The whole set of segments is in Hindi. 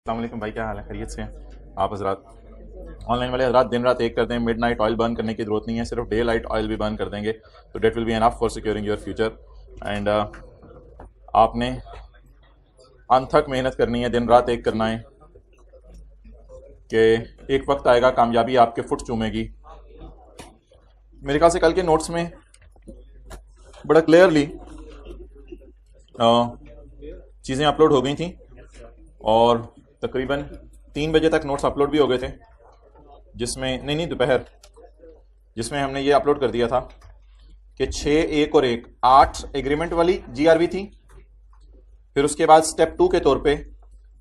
अस्सलाम वालेकुम भाई, क्या हाल है? खैरियत से हैं आप हजरात? ऑनलाइन वाले हजरात दिन रात एक कर दें, मिड नाइट ऑयल बर्न करने की जरूरत नहीं है, सिर्फ डे लाइट ऑयल भी बर्न कर देंगे तो that will be enough for securing your future. And आपने अनथक मेहनत करनी है, दिन रात एक करना है कि एक वक्त आएगा कामयाबी आपके फुट चूमेगी। मेरे ख्याल से कल के नोट्स में बड़ा क्लियरली चीज़ें अपलोड हो गई थी और तकरीबन 3 बजे तक नोट्स अपलोड भी हो गए थे, जिसमें नहीं दोपहर, जिसमें हमने ये अपलोड कर दिया था कि 6 1 और 1 8 एग्रीमेंट वाली जीआरबी थी। फिर उसके बाद स्टेप 2 के तौर पे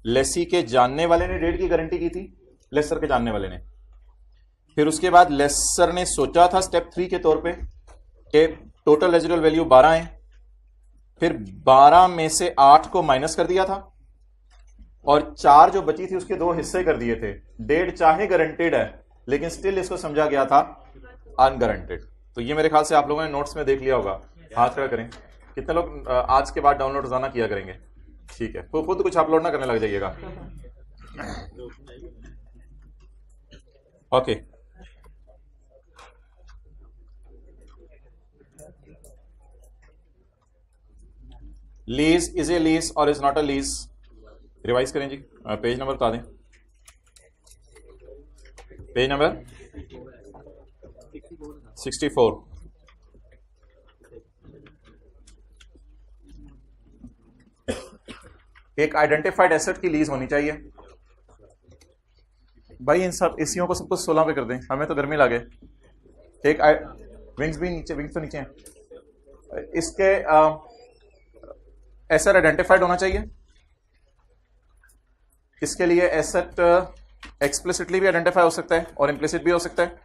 लेसी के जानने वाले ने डेट की गारंटी की थी, लेसर के जानने वाले ने। फिर उसके बाद लेसर ने सोचा था स्टेप 3 के तौर पे कि टोटल रेजिडुअल वैल्यू 12 है, फिर 12 में से 8 को माइनस कर दिया था और 4 जो बची थी उसके 2 हिस्से कर दिए थे। डेट चाहे गारंटेड है लेकिन स्टिल इसको समझा गया था अनगारंटेड। तो ये मेरे ख्याल से आप लोगों ने नोट्स में देख लिया होगा। हाथ खड़ा करें, कितने लोग आज के बाद डाउनलोड रोजाना किया करेंगे? ठीक है, तो खुद कुछ अपलोड ना करने लग जाइएगा। Okay, lease is a lease और is not a lease. Revise करें जी, पेज नंबर बता दें। Page number 64। एक आइडेंटिफाइड एसेट की लीज होनी चाहिए। भाई इन सब एसियों को सबको 16 पे कर दें, हमें तो गर्मी लगे। एक विंग्स भी नीचे, विंग्स तो नीचे हैं। इसके एसेट आइडेंटिफाइड होना चाहिए। इसके लिए एसेट एक्सप्लिसिटली भी आइडेंटिफाई हो सकता है और इम्प्लिसिट भी हो सकता है।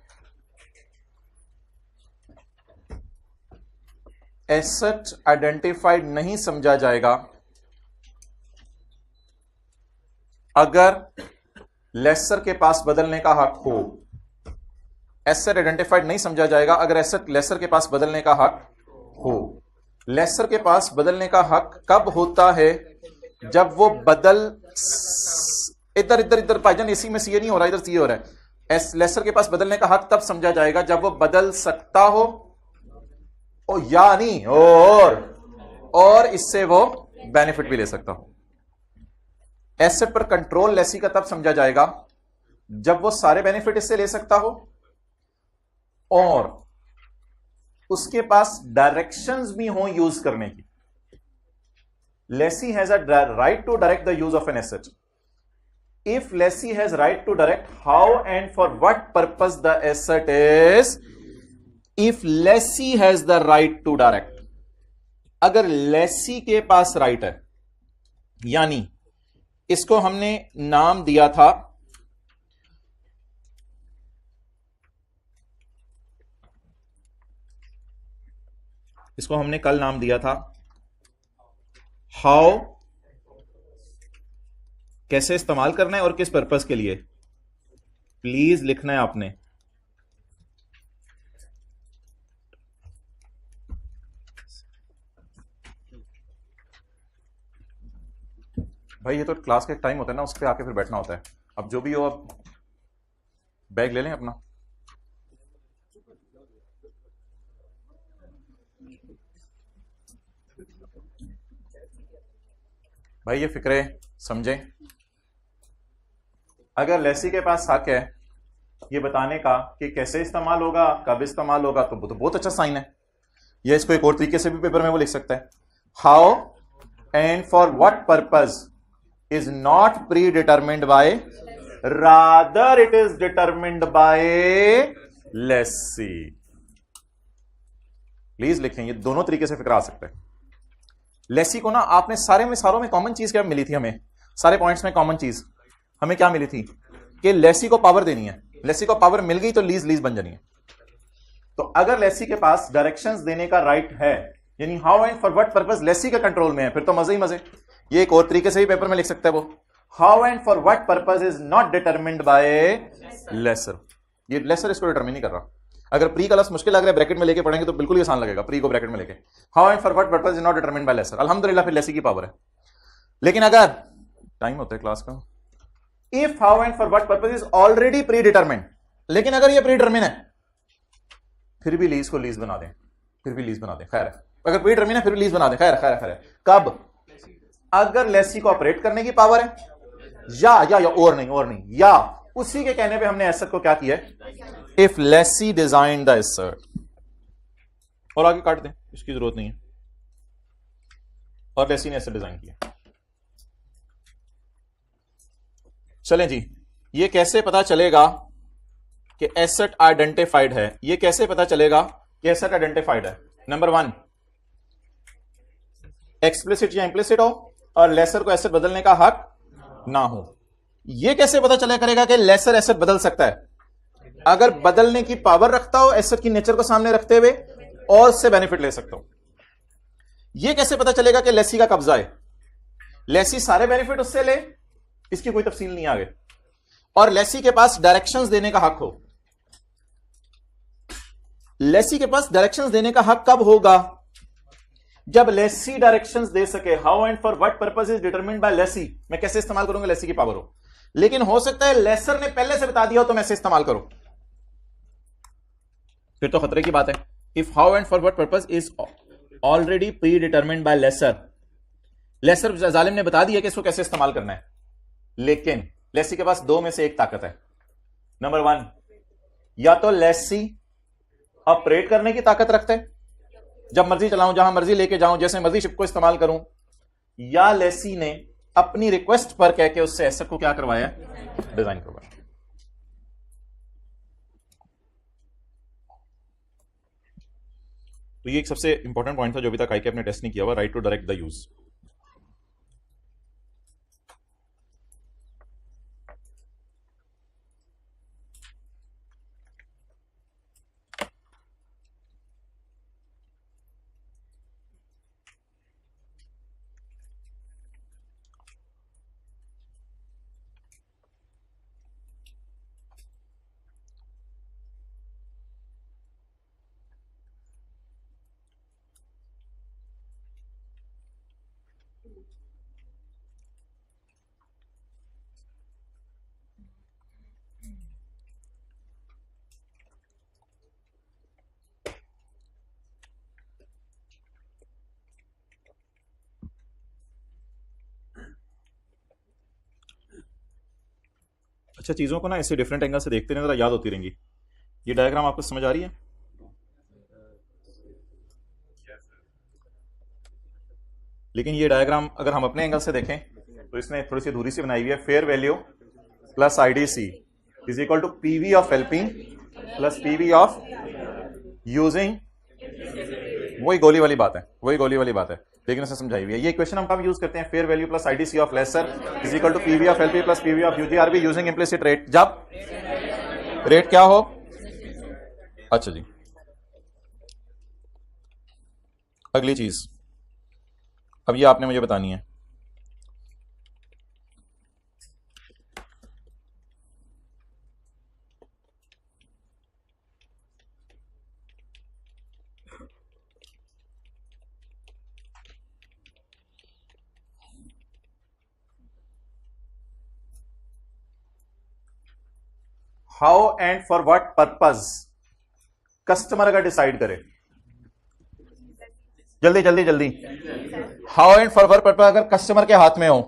एसेट आइडेंटिफाइड नहीं समझा जाएगा अगर लेसर के पास बदलने का हक हो। एसेट आइडेंटिफाइड नहीं समझा जाएगा अगर एसेट लेसर के पास बदलने का हक हो। लेसर के पास बदलने का हक कब होता है? जब वो बदल, इधर इधर इधर भाईजान इसी में सीए नहीं हो रहा, इधर सीए हो रहा है। लेसर के पास बदलने का हक तब समझा जाएगा जब वो बदल सकता हो यानी और इससे वो बेनिफिट भी ले सकता हो। एसेट पर कंट्रोल लेसी का तब समझा जाएगा जब वो सारे बेनिफिट इससे ले सकता हो और उसके पास डायरेक्शंस भी हो यूज करने की। Lessee has a right to direct the use of an asset. If lessee has right to direct how and for what purpose the asset is, if lessee has the right to direct, अगर लेसी के पास राइट है, यानी इसको हमने नाम दिया था कल नाम दिया था हाउ, कैसे इस्तेमाल करना है और किस पर्पस के लिए। प्लीज लिखना है आपने। भाई ये तो क्लास का एक टाइम होता है ना, उस पर आके फिर बैठना होता है। अब जो भी हो, अब बैग ले लें अपना। भाई ये फिक्रे समझें। अगर लेसी के पास हक है ये बताने का कि कैसे इस्तेमाल होगा, कब इस्तेमाल होगा, तो बहुत अच्छा साइन है। ये इसको एक और तरीके से भी पेपर में वो लिख सकता है, how and for what purpose is not predetermined by, rather it is determined by lessee। Please लिखें, ये दोनों तरीके से फिक्र आ सकता है। लेसी को ना आपने सारों में कॉमन चीज क्या मिली थी? हमें सारे पॉइंट्स में कॉमन चीज हमें क्या मिली थी कि लेसी को पावर देनी है। लेसी को पावर मिल गई तो लीज बन जानी है। तो अगर लेसी के पास डायरेक्शंस देने का राइट है, यानी how and for what purpose lessee के कंट्रोल में है, फिर तो मजे ही मजे। ये एक और तरीके से भी पेपर में लिख सकता है वो, how and for what purpose is not determined by lessor. ये लेसर इसको डिटरमिन नहीं कर रहा। अगर प्री का लफ्ज मुश्किल लग रहा है ब्रैकेट में लेके पढ़ेंगे तो बिल्कुल ही आसान लगेगा। प्री को ब्रैकेट में लेके, how and for what purpose is not determined by lessor. अल्हम्दुलिल्लाह फिर लेसी की पावर है। लेकिन अगर टाइम होता है क्लास का, if how and for what purpose is already pre determined. लेकिन अगर ये प्री डिटरमिन है फिर भी लीज को लीज बना दें, फिर भी लीज बना दें, खैर है। अगर प्री डिटरमिन है फिर भी लीज बना दें, खैर खैर खैर। कब? अगर लेसी को ऑपरेट करने की पावर है या और नहीं, या उसी के कहने पे हमने एसेट को क्या किया है, if lessee design the asset. और आगे काट दें, इसकी जरूरत नहीं है। और लेसी ने एसेट डिजाइन किया। चलें जी, ये कैसे पता चलेगा कि एसेट आइडेंटिफाइड है? ये कैसे पता चलेगा कि एसेट आइडेंटिफाइड है? नंबर 1, एक्सप्लिसिट या इंप्लिसिट हो और लेसर को एसेट बदलने का हक ना हो। यह कैसे पता चले करेगा कि लेसर एसेट बदल सकता है? अगर बदलने की पावर रखता हो एसेट की नेचर को सामने रखते हुए और उससे बेनिफिट ले सकता हो। यह कैसे पता चलेगा कि लेसी का कब्जा है? लेसी सारे बेनिफिट उससे ले, इसकी कोई तफसील नहीं आगे, और लेसी के पास डायरेक्शंस देने का हक हो। लेसी के पास डायरेक्शंस देने का हक कब होगा? जब लेसी डायरेक्शंस दे सके। How and for what purpose is determined by lessee. मैं कैसे इस्तेमाल करूंगा? लेसी की पावर हो। लेकिन हो सकता है लेसर ने पहले से बता दिया हो तो मैं इसे इस्तेमाल करूं, फिर तो खतरे की बात है। If how and for what purpose is already predetermined by lessor. Lessor जालिम ने बता दिया कि इसको कैसे इस्तेमाल करना है, लेकिन लेसी के पास दो में से एक ताकत है। नंबर 1, या तो लेसी ऑपरेट करने की ताकत रखता है, जब मर्जी चलाऊं, जहां मर्जी लेके जाऊं, जैसे मर्जी शिप को इस्तेमाल करूं, या लेसी ने अपनी रिक्वेस्ट पर कह के उससे एसेट को क्या करवाया, डिजाइन करवाया। तो ये एक सबसे इंपॉर्टेंट पॉइंट था जो अभी तक आईके अपने टेस्ट नहीं किया हुआ, right to direct the use. अच्छा, चीजों को ना ऐसे डिफरेंट एंगल से देखते रहें, जरा याद होती रहेंगी। ये डायग्राम आपको समझ आ रही है? लेकिन ये डायग्राम अगर हम अपने एंगल से देखें तो इसने थोड़ी सी दूरी से बनाई हुई है। Fair value plus IDC is equal to PV of LP plus PV of using, वही गोली वाली बात है, वही गोली वाली बात है, लेकिन उसने समझाई हुई है। ये इक्वेशन हम कब यूज करते हैं? Fair value plus IDC of lessor is equal to PV of LP plus PV of UGRV using implicit rate. जब रेट क्या हो? अच्छा जी, अगली चीज अब ये आपने मुझे बतानी है। How and for what purpose customer अगर डिसाइड करे, जल्दी जल्दी जल्दी, how and for what purpose अगर कस्टमर के हाथ में हो,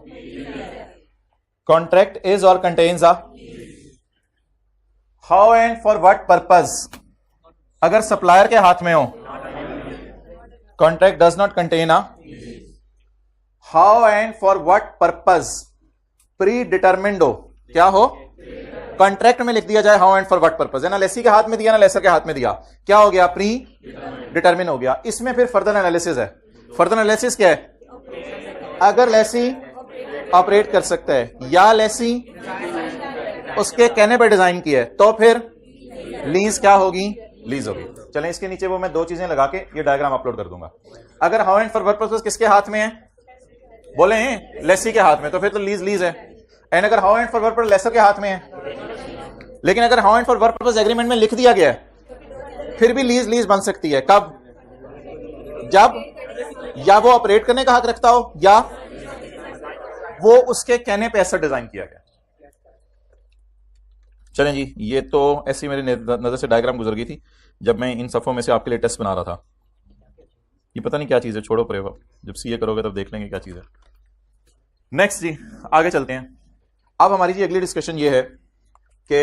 कॉन्ट्रैक्ट इज और contains a. How and for what purpose अगर सप्लायर के हाथ में हो, contract does not contain a. How and for what purpose pre determined हो, क्या हो? कॉन्ट्रैक्ट में लिख दिया जाए how and for what purpose, है ना, लेसी के हाथ में दिया ना लेसर के हाथ में दिया, क्या हो गया? प्री डिटरमिन हो गया। इसमें फिर फर्दर एनालिसिस है। फर्दर एनालिसिस क्या है? अगर लेसी ऑपरेट कर सकता है या लेसी उसके कहने पर डिजाइन किया है तो फिर लीज क्या होगी? लीज होगी। चलें, इसके नीचे वो मैं दो चीजें लगा के ये डायग्राम अपलोड कर दूंगा। अगर how and for what purpose किसके हाथ में है? बोले हैं लेसी के हाथ में, तो फिर तो लीज लीज है। एंड अगर how and for what purpose lessor के हाथ में है, लेकिन अगर how and for what purpose agreement में लिख दिया गया है फिर भी लीज लीज बन सकती है। कब? जब या वो ऑपरेट करने का हक रखता हो या वो उसके कहने पे एसेट डिजाइन किया गया। चलें जी, ये तो ऐसी मेरी नज़र से डायग्राम गुजर गई थी जब मैं इन सफ़ों में से आपके लिए टेस्ट बना रहा था। ये पता नहीं क्या चीज़ है, छोड़ो प्रयोग, जब सीए करोगे तब देख लेंगे क्या चीज़ है। नेक्स्ट जी, आगे चलते हैं। अब हमारी जी अगली डिस्कशन ये है कि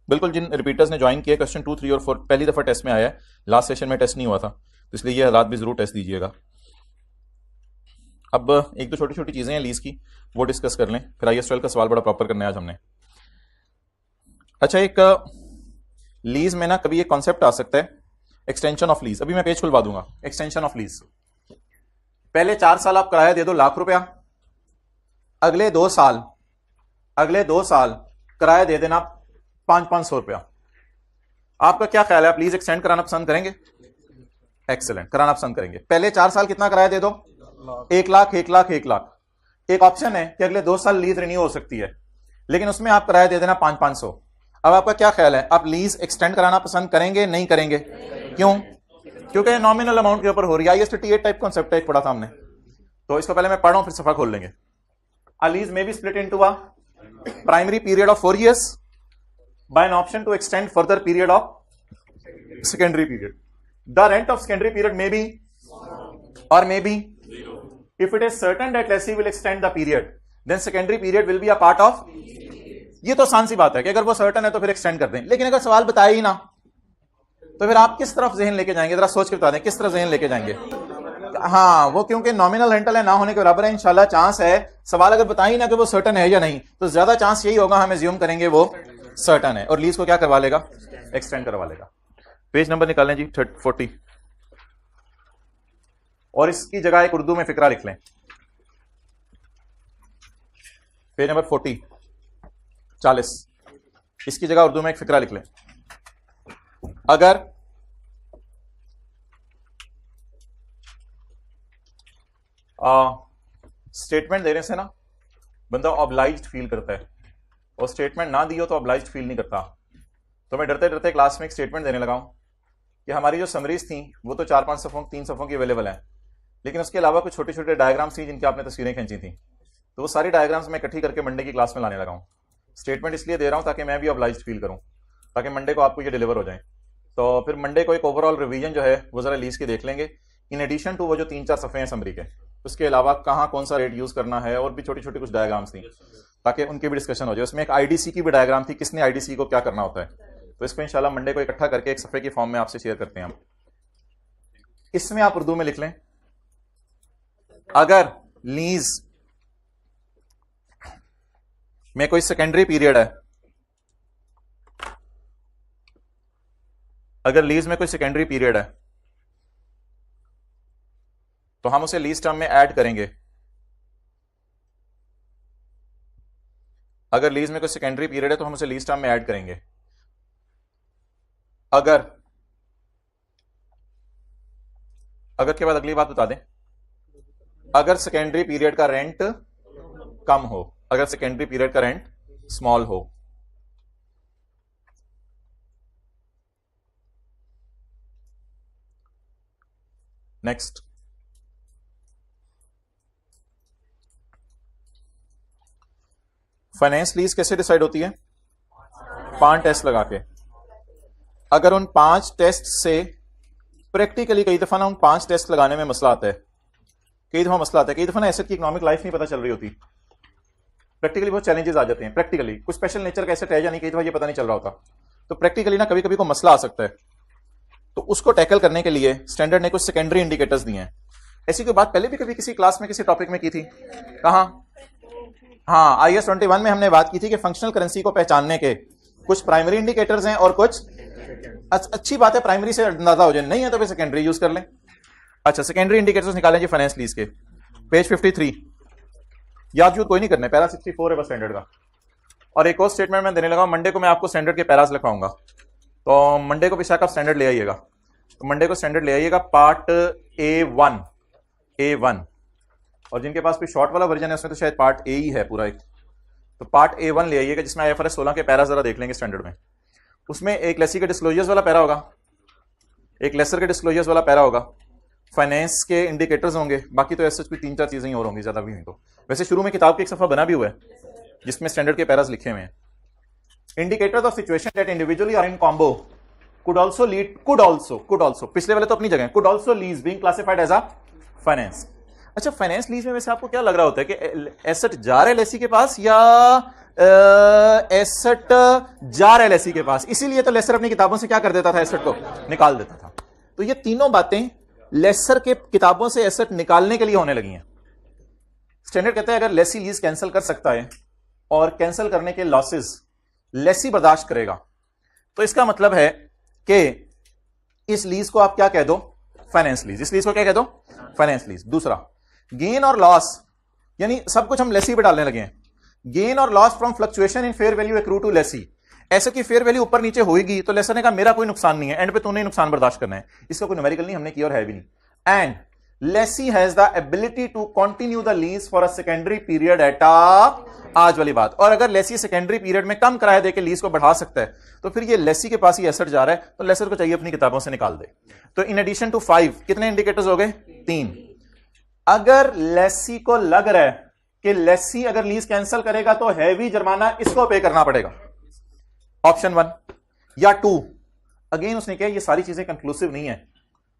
बिल्कुल जिन रिपीटर्स ने ज्वाइन किया क्वेश्चन 2, 3 और 4 पहली दफ़ा टेस्ट में आया है, लास्ट सेशन में टेस्ट नहीं हुआ था, तो इसलिए ये हालात भी ज़रूर टेस्ट दीजिएगा। अब एक दो छोटी छोटी चीज़ें हैं लीज की, वो डिस्कस कर लें, फिर IAS 12 का सवाल बड़ा प्रॉपर करना है आज हमने। अच्छा, एक लीज में ना कभी एक कॉन्सेप्ट आ सकता है एक्सटेंशन ऑफ लीज। अभी मैं पेज खुलवा दूंगा। एक्सटेंशन ऑफ लीज, पहले 4 साल आप किराया दे दो ₹1,00,000, अगले 2 साल किराया दे देना ₹500। आपका क्या ख्याल है, आप लीज एक्सटेंड कराना पसंद करेंगे? एक्सेलेंट, कराना पसंद करेंगे। पहले 4 साल कितना किराया दे दो? 1,00,000, 1,00,000, 1,00,000। एक ऑप्शन है कि अगले 2 साल लीज रिन्यू हो सकती है, लेकिन उसमें आप किराया दे देना 500। अब आपका क्या ख्याल है, आप लीज एक्सटेंड कराना पसंद करेंगे नहीं करेंगे? क्यों? क्योंकि नॉमिनल अमाउंट के ऊपर हो रही है। IAS 38 टाइप कॉन्सेप्ट है, एक पढ़ा था हमने, तो इसको पहले मैं पढ़ा हूं फिर सफा खोल लेंगे। A lease may be split into a primary period of 4 years by an option to extend further period of secondary period. The rent of secondary period may be or may be, if it is certain that lessee will extend the period, then secondary period will be a part of। ये तो आसान सी बात है कि अगर वो सर्टन है तो फिर एक्सटेंड कर दें, लेकिन अगर सवाल बताया ही ना तो फिर आप किस तरफ जहन लेके जाएंगे? जरा सोच के बता दें किस तरफ जहन लेके जाएंगे। हाँ, वो क्योंकि नॉमिनल रेंटल है, ना होने के बराबर है, इंशाल्लाह चांस है। सवाल अगर बताया ही ना कि वो सर्टन है या नहीं, तो ज्यादा चांस यही होगा हम एज्यूम करेंगे वो सर्टन है और लीज को क्या करवा लेगा? एक्सटेंड करवा लेगा। पेज नंबर निकालें जी 40, और इसकी जगह एक उर्दू में फिक्रा लिख लें। पेज नंबर 40, इसकी जगह उर्दू में एक फिक्रा लिख लें। अगर स्टेटमेंट देने से ना बंदा ऑब्लाइज्ड फील करता है, और स्टेटमेंट ना दी हो तो ऑब्लाइज्ड फील नहीं करता, तो मैं डरते डरते क्लास में एक स्टेटमेंट देने लगा हूं कि हमारी जो समरीज थी वो तो 4-5 सफ़ों 3 सफ़ों की अवेलेबल है, लेकिन उसके अलावा कुछ छोटे छोटे डायग्राम्स थी जिनकी आपने तस्वीरें खींची थी, तो वो सारी डायग्राम्स मैं इकट्ठी करके मंडे की क्लास में लाने लगा हूँ। स्टेटमेंट इसलिए दे रहा हूँ ताकि मैं भी ऑब्लाइज्ड फील करूँ, ताकि मंडे को आपको ये डिलीवर हो जाए। तो फिर मंडे को एक ओवरऑल रिवीजन जो है वो जरा लीज की देख लेंगे, इन एडिशन टू वो जो 3-4 सफ़े हैं समरी के, उसके अलावा कहाँ कौन सा रेट यूज करना है, और भी छोटी छोटी कुछ डायग्राम्स थी ताकि उनकी भी डिस्कशन हो जाए। उसमें एक IDC की भी डायग्राम थी, किसने IDC को क्या करना होता है, तो इसको इंशाल्लाह मंडे को इकट्ठा करके एक सफ़े की फॉर्म में आपसे शेयर करते हैं हम। इसमें आप उर्दू में लिख लें, अगर लीज में कोई सेकेंडरी पीरियड है, अगर लीज में कोई सेकेंडरी पीरियड है तो हम उसे लीज टर्म में ऐड करेंगे। अगर लीज में कोई सेकेंडरी पीरियड है तो हम उसे लीज टर्म में ऐड करेंगे। अगर के बाद अगली बात बता दें, अगर सेकेंडरी पीरियड का रेंट कम हो, अगर सेकेंडरी पीरियड का रेंट स्मॉल हो। नेक्स्ट, फाइनेंस लीज कैसे डिसाइड होती है? 5 टेस्ट लगा के। अगर उन 5 टेस्ट से प्रैक्टिकली कई दफा ना उन 5 टेस्ट लगाने में मसला आता है, कई दफा ना एसेट की इकोनॉमिक लाइफ नहीं पता चल रही होती, प्रैक्टिकली बहुत चैलेंजेस आ जाते हैं। प्रैक्टिकली कुछ स्पेशल नेचर का एसेट है या नहीं, कई दफा ये पता नहीं चल रहा होता, तो प्रैक्टिकली ना कभी कभी को मसला आ सकता है। तो उसको टैकल करने के लिए स्टैंडर्ड ने कुछ सेकेंडरी इंडिकेटर्स दिए हैं। ऐसी कोई बात पहले भी कभी किसी क्लास में किसी टॉपिक में की थी? कहां? हाँ, IAS 21 में हमने बात की थी कि फंक्शनल करेंसी को पहचानने के कुछ प्राइमरी इंडिकेटर्स हैं और कुछ, अच्छी बात है प्राइमरी से अंदाजा हो जाए, नहीं है तो फिर सेकेंडरी यूज कर लें। अच्छा, सेकेंडरी इंडिकेटर्स निकालें जी फाइनेंस लीज के, पेज 53। याद यूद कोई नहीं करने, पैरा 64 है बस स्टैंडर्ड का। और एक और स्टेटमेंट मैं देने लगा, मंडे को मैं आपको स्टैंडर्ड के पैराज लिखवाऊंगा, तो मंडे को बेशक आप स्टैंडर्ड ले आइएगा। तो मंडे को स्टैंडर्ड ले आइएगा, पार्ट A1, और जिनके पास भी शॉर्ट वाला वर्जन है उसमें तो शायद पार्ट A ही है पूरा एक, तो पार्ट A1 ले आइएगा, जिसमें IFRS 16 के पैरा जरा देख लेंगे स्टैंडर्ड में। उसमें एक लेसी के डिस्क्लोजर्स वाला पैरा होगा, एक लेसर के डिस्क्लोजर्स वाला पैरा होगा, फाइनेंस के इंडिकेटर्स होंगे, बाकी तो ऐसे कोई 3-4 चीजें ही और होंगी, ज्यादा भी नहीं। तो वैसे शुरू में किताब की एक सफा बना भी हुआ है जिसमें स्टैंडर्ड के पैरास लिखे हुए हैं। Indicators of situation that individually और इन combo could also lead could also पिछले वाले तो अपनी जगह could also lease being classified as a finance। अच्छा, फाइनेंस लीज में वैसे आपको क्या लग रहा होता है कि एसेट जा रहा है एलआईसी के पास या एसेट जा रहा है एलआईसी के पास? इसीलिए तो लेसर अपनी किताबों से क्या कर देता था, एसेट को निकाल देता था। तो ये तीनों बातें लेसर के किताबों से एसेट निकालने के लिए होने लगी हैं। स्टैंडर्ड कहता है अगर लेसी लीज कैंसिल कर सकता है और कैंसिल करने के लॉसेस लेसी बर्दाश्त करेगा, तो इसका मतलब है कि इस लीज को आप क्या कह दो, फाइनेंस लीज। इस लीज को क्या कह दो, फाइनेंस लीज। दूसरा, गेन और लॉस, यानी सब कुछ हम लेसी पे डालने लगे हैं। गेन और loss from fluctuation in fair value accrue to lessee. ऐसे की फेयर वैल्यू ऊपर नीचे होगी तो लेसर ने कहा मेरा कोई नुकसान नहीं है, एंड पे तूने नुकसान बर्दाश्त करना है। इसका कोई न्यूमेरिकल नहीं हमने किया और है भी नहीं। And lessee has the ability to continue the lease for a secondary period at आज वाली बात। और अगर लेसी सेकेंडरी पीरियड में कम किराया देकर लीज को बढ़ा सकता है तो फिर ये लेसी के पास ही एसेट जा रहा है, तो लेसर को चाहिए अपनी किताबों से निकाल दे। तो इन एडिशन टू 5 कितने इंडिकेटर्स हो गए, 3। अगर लेसी को लग रहा है कि लेसी अगर लीज कैंसिल करेगा तो हैवी जुर्माना इसको पे करना पड़ेगा, ऑप्शन 1 या 2। अगेन उसने कहा ये सारी चीजें कंक्लूसिव नहीं है,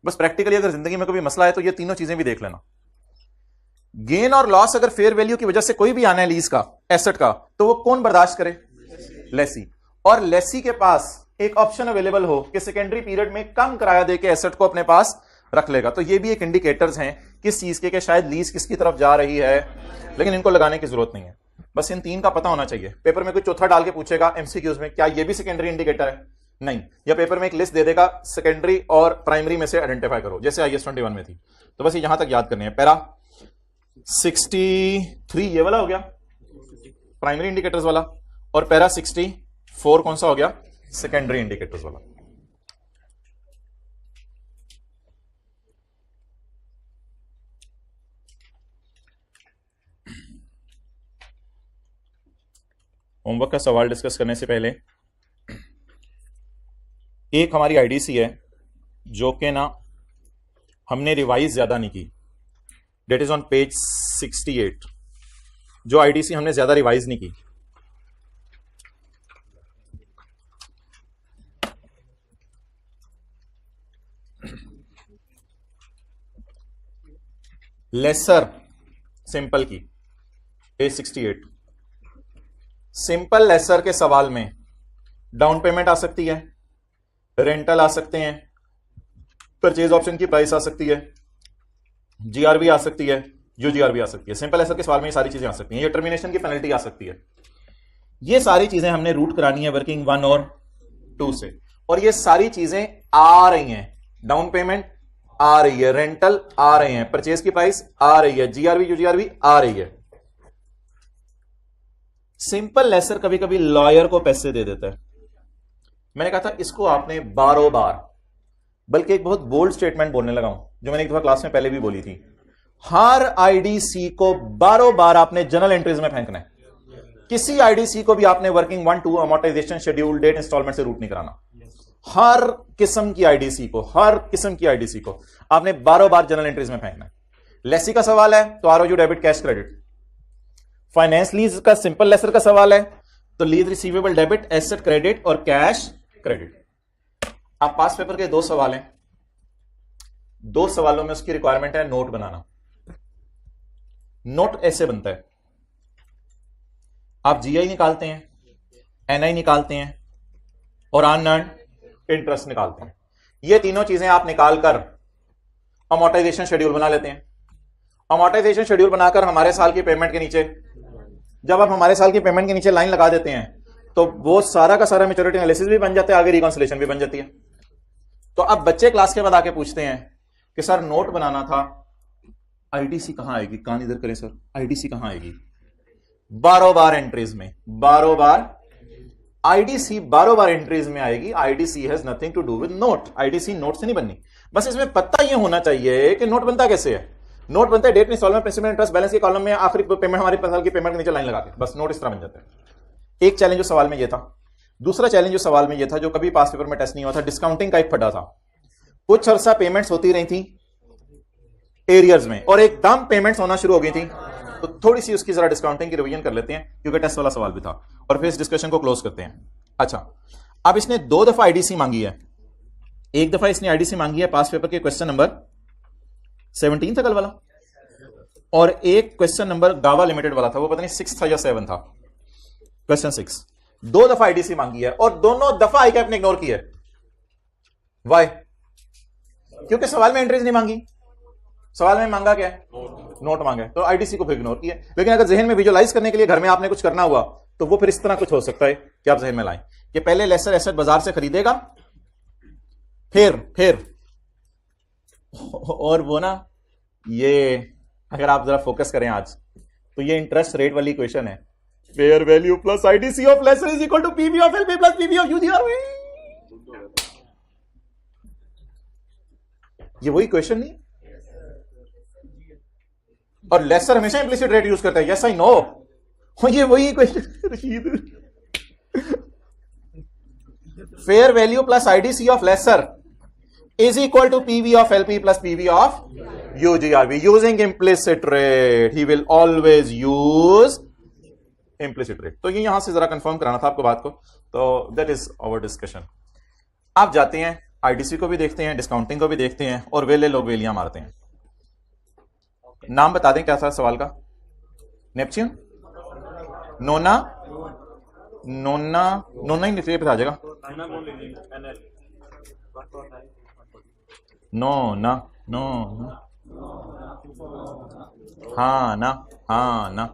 बस प्रैक्टिकली अगर जिंदगी में कोई मसला है तो ये तीनों चीजें भी देख लेना। गेन और लॉस अगर फेयर वैल्यू की वजह से कोई भी आना है लीज का, एसेट का, तो वो कौन बर्दाश्त करे, लेसी। और लेसी के पास एक ऑप्शन अवेलेबल हो कि सेकेंडरी पीरियड में कम किराया देके एसेट को अपने पास रख लेगा। तो ये भी एक इंडिकेटर्स हैं किस चीज के, शायद लीज किसकी तरफ जा रही है, लेकिन इनको लगाने की जरूरत नहीं है, बस इन 3 का पता होना चाहिए। पेपर में कोई चौथा डाल के पूछेगा एमसीक्यूज में, क्या ये भी सेकेंडरी इंडिकेटर है, नहीं। या पेपर में एक लिस्ट दे देगा सेकेंडरी और प्राइमरी में से आइडेंटिफाई करो, जैसे IAS 21 में थी। तो बस ये यहां तक याद करनी है। पैरा 63 ये वाला हो गया प्राइमरी इंडिकेटर्स वाला, और पैरा 64 कौन सा हो गया, सेकेंडरी इंडिकेटर्स वाला। होमवर्क का सवाल डिस्कस करने से पहले एक हमारी आईडीसी है जो कि ना हमने रिवाइज ज्यादा नहीं की, डेट इज ऑन पेज 68। जो आईडीसी हमने ज्यादा रिवाइज नहीं की, लेसर सिंपल की, पेज 68। सिंपल लेसर के सवाल में डाउन पेमेंट आ सकती है, रेंटल आ सकते हैं, परचेज ऑप्शन की प्राइस आ सकती है, जीआरबी आ सकती है, यूजीआरबी आ सकती है। सिंपल लेसर के सवाल में ये सारी चीजें आ सकती हैं। ये टर्मिनेशन की पेनल्टी आ सकती है। ये सारी चीजें हमने रूट करानी है वर्किंग 1 और 2 से, और ये सारी चीजें आ रही हैं। डाउन पेमेंट आ रही है, रेंटल आ रहे हैं, परचेज की प्राइस आ रही है, जीआरबी यूजीआरबी आ रही है। सिंपल लेसर कभी कभी लॉयर को पैसे दे देता है। मैंने कहा था इसको आपने बारों बार, बल्कि एक बहुत बोल्ड स्टेटमेंट बोलने लगा हूं जो मैंने एक दफा क्लास में पहले भी बोली थी, हर आईडीसी को बारों बार आपने जनरल एंट्रीज में फेंकना है। किसी आईडीसी को भी आपने working 1 2 amortisation schedule debt instalment से रूट नहीं कराना। हर किस्म की आईडीसी को, हर किस्म की आईडीसी को आपने बारों बार जनरल एंट्रीज में फेंकना है। लेसी का सवाल है तो ROU debit cash credit. Finance lease का सिंपल लेसर का सवाल है तो lease receivable debit, asset credit और कैश क्रेडिट। आप पास पेपर के 2 सवाल हैं, 2 सवालों में उसकी रिक्वायरमेंट है नोट बनाना। नोट ऐसे बनता है, आप जीआई निकालते हैं, एनआई निकालते हैं और अनअर्न्ड इंटरेस्ट निकालते हैं। ये तीनों चीजें आप निकालकर अमोर्टाइजेशन शेड्यूल बना लेते हैं। अमोर्टाइजेशन शेड्यूल बनाकर हमारे साल की पेमेंट के नीचे, जब आप हमारे साल की पेमेंट के नीचे लाइन लगा देते हैं तो वो सारा का सारा मैच्योरिटी एनालिसिस भी बन जाता है, आगे रिकॉन्सिलेशन भी बन जाती है। तो अब बच्चे क्लास के बाद आके पूछते हैं कि सर नोट बनाना था, आईडीसी कहां आएगी, कान इधर करें सर, आईडीसी कहां आएगी? बारों बार एंट्रीज में, बारों बार आईडीसी बारों बार एंट्रीज में आएगी। IDC has nothing to do with note, IDC note से नहीं बननी। बस इसमें पता यह होना चाहिए कि नोट बनता कैसे है। नोट बनता है debt instalment principal interest balance के कॉलम में आखिरी पेमेंट, हमारी साल की पेमेंट के नीचे लाइन लगा के बस नोट इस तरह बन जाता है। एक चैलेंज जो सवाल में यह था। दूसरा चैलेंज जो सवाल में यह था, जो कभी पास पेपर में टेस्ट नहीं हुआ था, डिस्काउंटिंग का एक फटा था। कुछ अरसा पेमेंट्स होती रही थी एरियर्स में और एकदम पेमेंट्स होना शुरू हो गई थी, तो थोड़ी सी उसकी जरा डिस्काउंटिंग की रिवीजन कर लेते हैं क्योंकि टेस्ट वाला सवाल भी था, और फिर इस डिस्कशन को क्लोज करते हैं। अच्छा, अब इसने 2 दफा आईडीसी मांगी है। एक दफा इसने आईडीसी मांगी है पास पेपर के क्वेश्चन नंबर 17 था कल वाला, और एक क्वेश्चन नंबर गावा लिमिटेड वाला था, वो पता नहीं 6 था या 7 था, क्वेश्चन 6। 2 दफा आईडीसी मांगी है और दोनों दफा आई कैप ने इग्नोर किया है। वाई? क्योंकि सवाल में एंट्रीज नहीं मांगी, सवाल में मांगा क्या है? नोट मांगा है, तो आईडीसी को फिर इग्नोर किया। लेकिन अगर जहन में विजुअलाइज करने के लिए घर में आपने कुछ करना हुआ तो वो फिर इस तरह कुछ हो सकता है कि आप जहन में लाएं कि पहले लेसर एसेट बाजार से खरीदेगा, फिर और वो ना, ये अगर आप जरा फोकस करें आज तो ये इंटरेस्ट रेट वाली इक्वेशन है, fair value plus IDC of lessor is equal to PV of LP plus PV of UGRV. ये वही इक्वेशन नहीं? और लेसर हमेशा इंप्लिसिट रेट यूज करता है, यस आई नो, ये वही equation. Fair value plus IDC of lessor is equal to PV of LP plus PV of UGRV. Using implicit rate, he will always use implicit rate. तो ये यहां से जरा कंफर्म कराना था आपको बात को, तो that is our discussion. आप जाते हैं आईडीसी को भी देखते हैं, डिस्काउंटिंग को भी देखते हैं, और वेले लोग वेलियां मारते हैं। नाम बता दें क्या था सवाल का? नेपच्यून, नोना, नोना, नोना ही निकले पे आ जाएगा। नो ना, नो ना, हाँ ना, हाँ ना।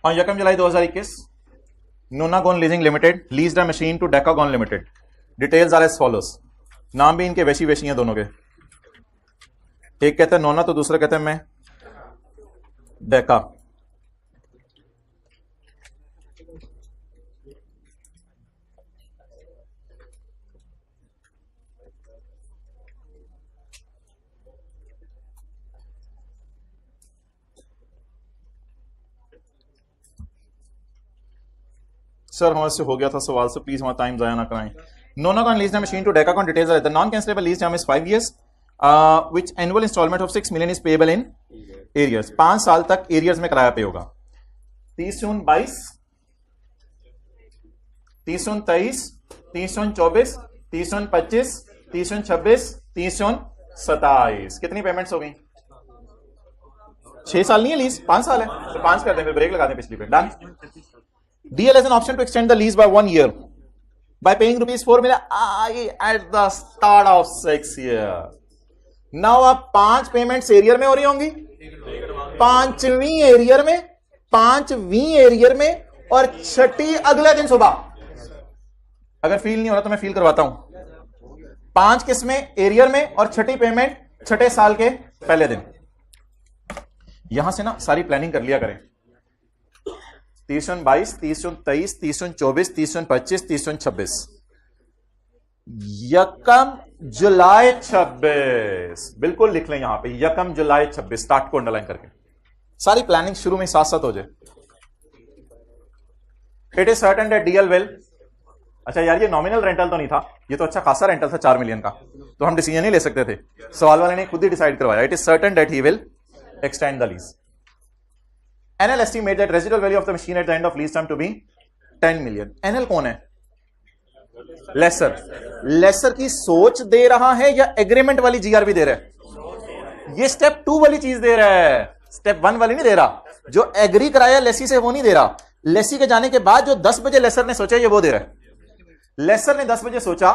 और 1 July 2021 Nonagon Leasing Limited leased a machine to Decagon Limited. Details are as follows. नाम भी इनके वैसी वैसी हैं दोनों के, एक कहता है नोना तो दूसरा कहता है मैं डेका। सर हमारे से हो गया था सवाल से, प्लीज हमारा टाइम जाया ना कराएं। Nonagon lease machine to Decagon details are the non cancellable lease term is 5 years which annual instalment of 6 million is payable in arrears. 5 साल तक एरियर्स में किराया पे होगा। 30/22, 30/23, 30/24, 30/25, 30/26, 30/27। कितनी पेमेंट्स हो गई? 6 साल नहीं है लीज, 5 साल है, तो 5 कर दें, फिर ब्रेक लगा दें पिछली पे। Done. DL has an option to extend the lease by 1 year by paying rupees 4 million at the start of 6 years. Now अब 5 पेमेंट्स एरियर में हो रही होंगी, 5वीं एरियर में, 5वीं एरियर में, और 6ठी अगले दिन सुबह। अगर फील नहीं हो रहा तो मैं फील करवाता हूं। 5 किस्में एरियर में और 6ठी पेमेंट 6ठे साल के पहले दिन। यहां से ना सारी प्लानिंग कर लिया करें। 30/22, 30/23, 30/24, 30/25, 30/26, 1 जुलाई 26। बिल्कुल लिख लें यहां पे 1 जुलाई 26, स्टार्ट को अंडरलाइन करके सारी प्लानिंग शुरू में साथ साथ हो जाए। It is certain that DL will, अच्छा यार ये नॉमिनल रेंटल तो नहीं था, ये तो अच्छा खासा रेंटल था 4 मिलियन का, तो हम डिसीजन नहीं ले सकते थे, सवाल वाले ने खुद ही डिसाइड करवाया। It is certain that he will extend the lease. NL estimate that residual value of the machine at the end of lease term to be 10 million. NL कौन है? लेसर। लेसर की सोच दे रहा है या एग्रीमेंट वाली जीआरबी दे रहा है? ये स्टेप 2 वाली चीज दे रहा है, स्टेप 1 वाली नहीं दे रहा। जो एग्री कराया लेसी से वो नहीं दे रहा। लेसी के जाने के बाद जो 10 बजे लेसर ने सोचा ये वो दे रहा है। लेसर ने 10 बजे सोचा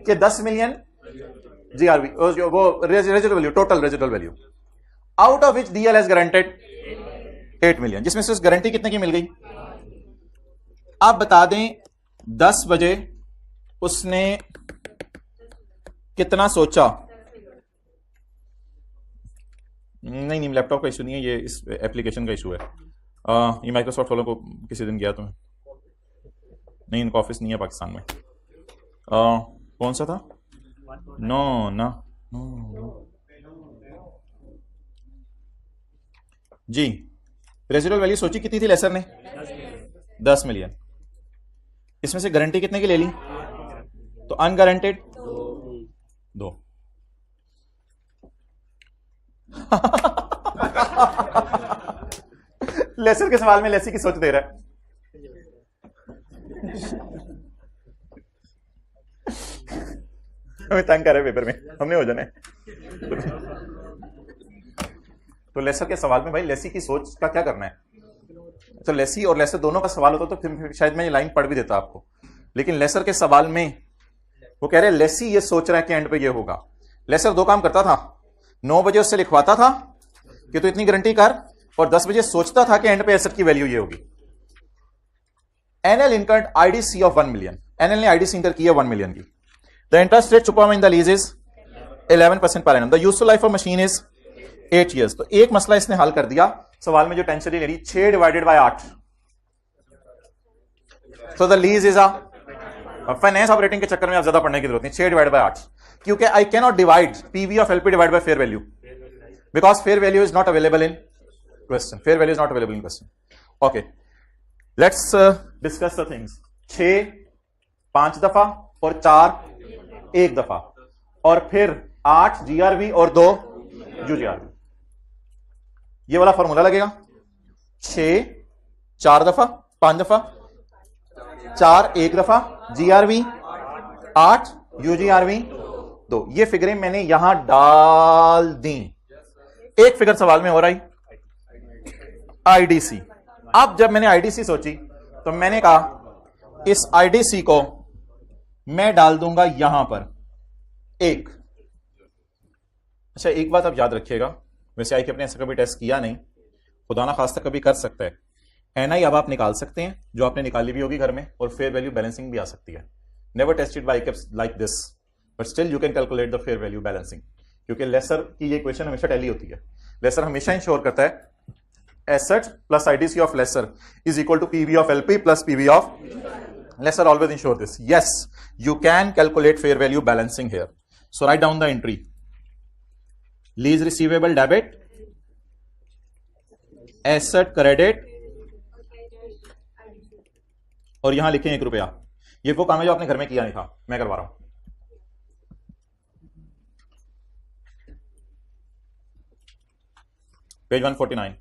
कि 10 मिलियन जीआरबी, वो residual value, total residual value, out of which DL has guaranteed 8 million, जिसमें से उस गारंटी कितने की मिल गई? आप बता दें 10 बजे उसने कितना सोचा? नहीं, लैपटॉप का इशू नहीं है, ये इस एप्लीकेशन का इशू है। ये माइक्रोसॉफ्ट वालों को किसी दिन गया तो मैं, नहीं इनका ऑफिस नहीं है पाकिस्तान में। कौन सा था? नो जी। रेजिडुअल वैल्यू सोची कितनी थी लेसर ने? 10 मिलियन। इसमें से गारंटी कितने की ले ली? तो अनगारंटेड 2। लेसर के सवाल में लेसी की सोच दे रहा है। हमें तंग कर रहे पेपर में, हमने हो जाना है। तो लेसर के सवाल में भाई लेसी की सोच का क्या करना है? तो लेसी और लेसर दोनों का सवाल होता तो फिर शायद मैं ये लाइन पढ़ भी देता आपको, लेकिन लेसर के सवाल में वो कह रहे लेसी ये सोच रहा है कि एंड पे ये होगा। लेसर दो काम करता था, 9 बजे उससे लिखवाता था कि तू इतनी गारंटी कर, और 10 बजे सोचता था कि एंड पे एसेट की वैल्यू ये होगी। NL incurred IDC of 1 million, NL ने आईडीसी इनकर की है 1 मिलियन की। द इंटरेस्ट रेट चुपा in the lease is 11% per annum. The useful life of machine is 8 years। तो एक मसला इसने हल कर दिया। सवाल में जो टेंशन ले रही 6 divided by 8, so the lease is finance operating के चक्कर में आप ज्यादा पढ़ने की जरूरत नहीं। 6 डिवाइड बाय 8, क्योंकि I can not divide PV of LP divide by fair value, because fair value is not available in question. Fair value is not available in question. Okay, let's discuss the things. 6 5 दफा और 4 1 दफा, और फिर 8 जीआरवी और 2 यूजीआरवी। ये वाला फॉर्मूला लगेगा। 6 4 दफा, 5 दफा, 4 1 दफा, जीआरवी 8, यूजीआरवी 2। ये फिगरें मैंने यहां डाल दी। एक फिगर सवाल में हो रही आईडीसी। अब जब मैंने आईडीसी सोची तो मैंने कहा इस आईडीसी को मैं डाल दूंगा यहां पर 1। अच्छा, एक बात आप याद रखिएगा, वैसे आई के अपने ऐसा कभी टेस्ट किया नहीं, खुदा ना खास्ता कभी कर सकता है। एनआई अब आप निकाल सकते हैं, जो आपने निकाली भी होगी घर में, और फेयर वैल्यू बैलेंसिंग भी आ सकती है। Never tested by caps like this, but still you can calculate the fair value balancing, क्योंकि लेसर की ये इक्वेशन हमेशा टैली होती है। लेसर हमेशा इंश्योर करता है asset plus IDC of lessor is equal to PV of LP plus PV of lessor. Always ensure this. Yes, you can calculate fair value balancing here. So write down the entry. Lease receivable debit, asset credit, और यहां लिखें 1 रुपया। ये वो काम है जो आपने घर में किया नहीं था, मैं करवा रहा हूं। पेज 149।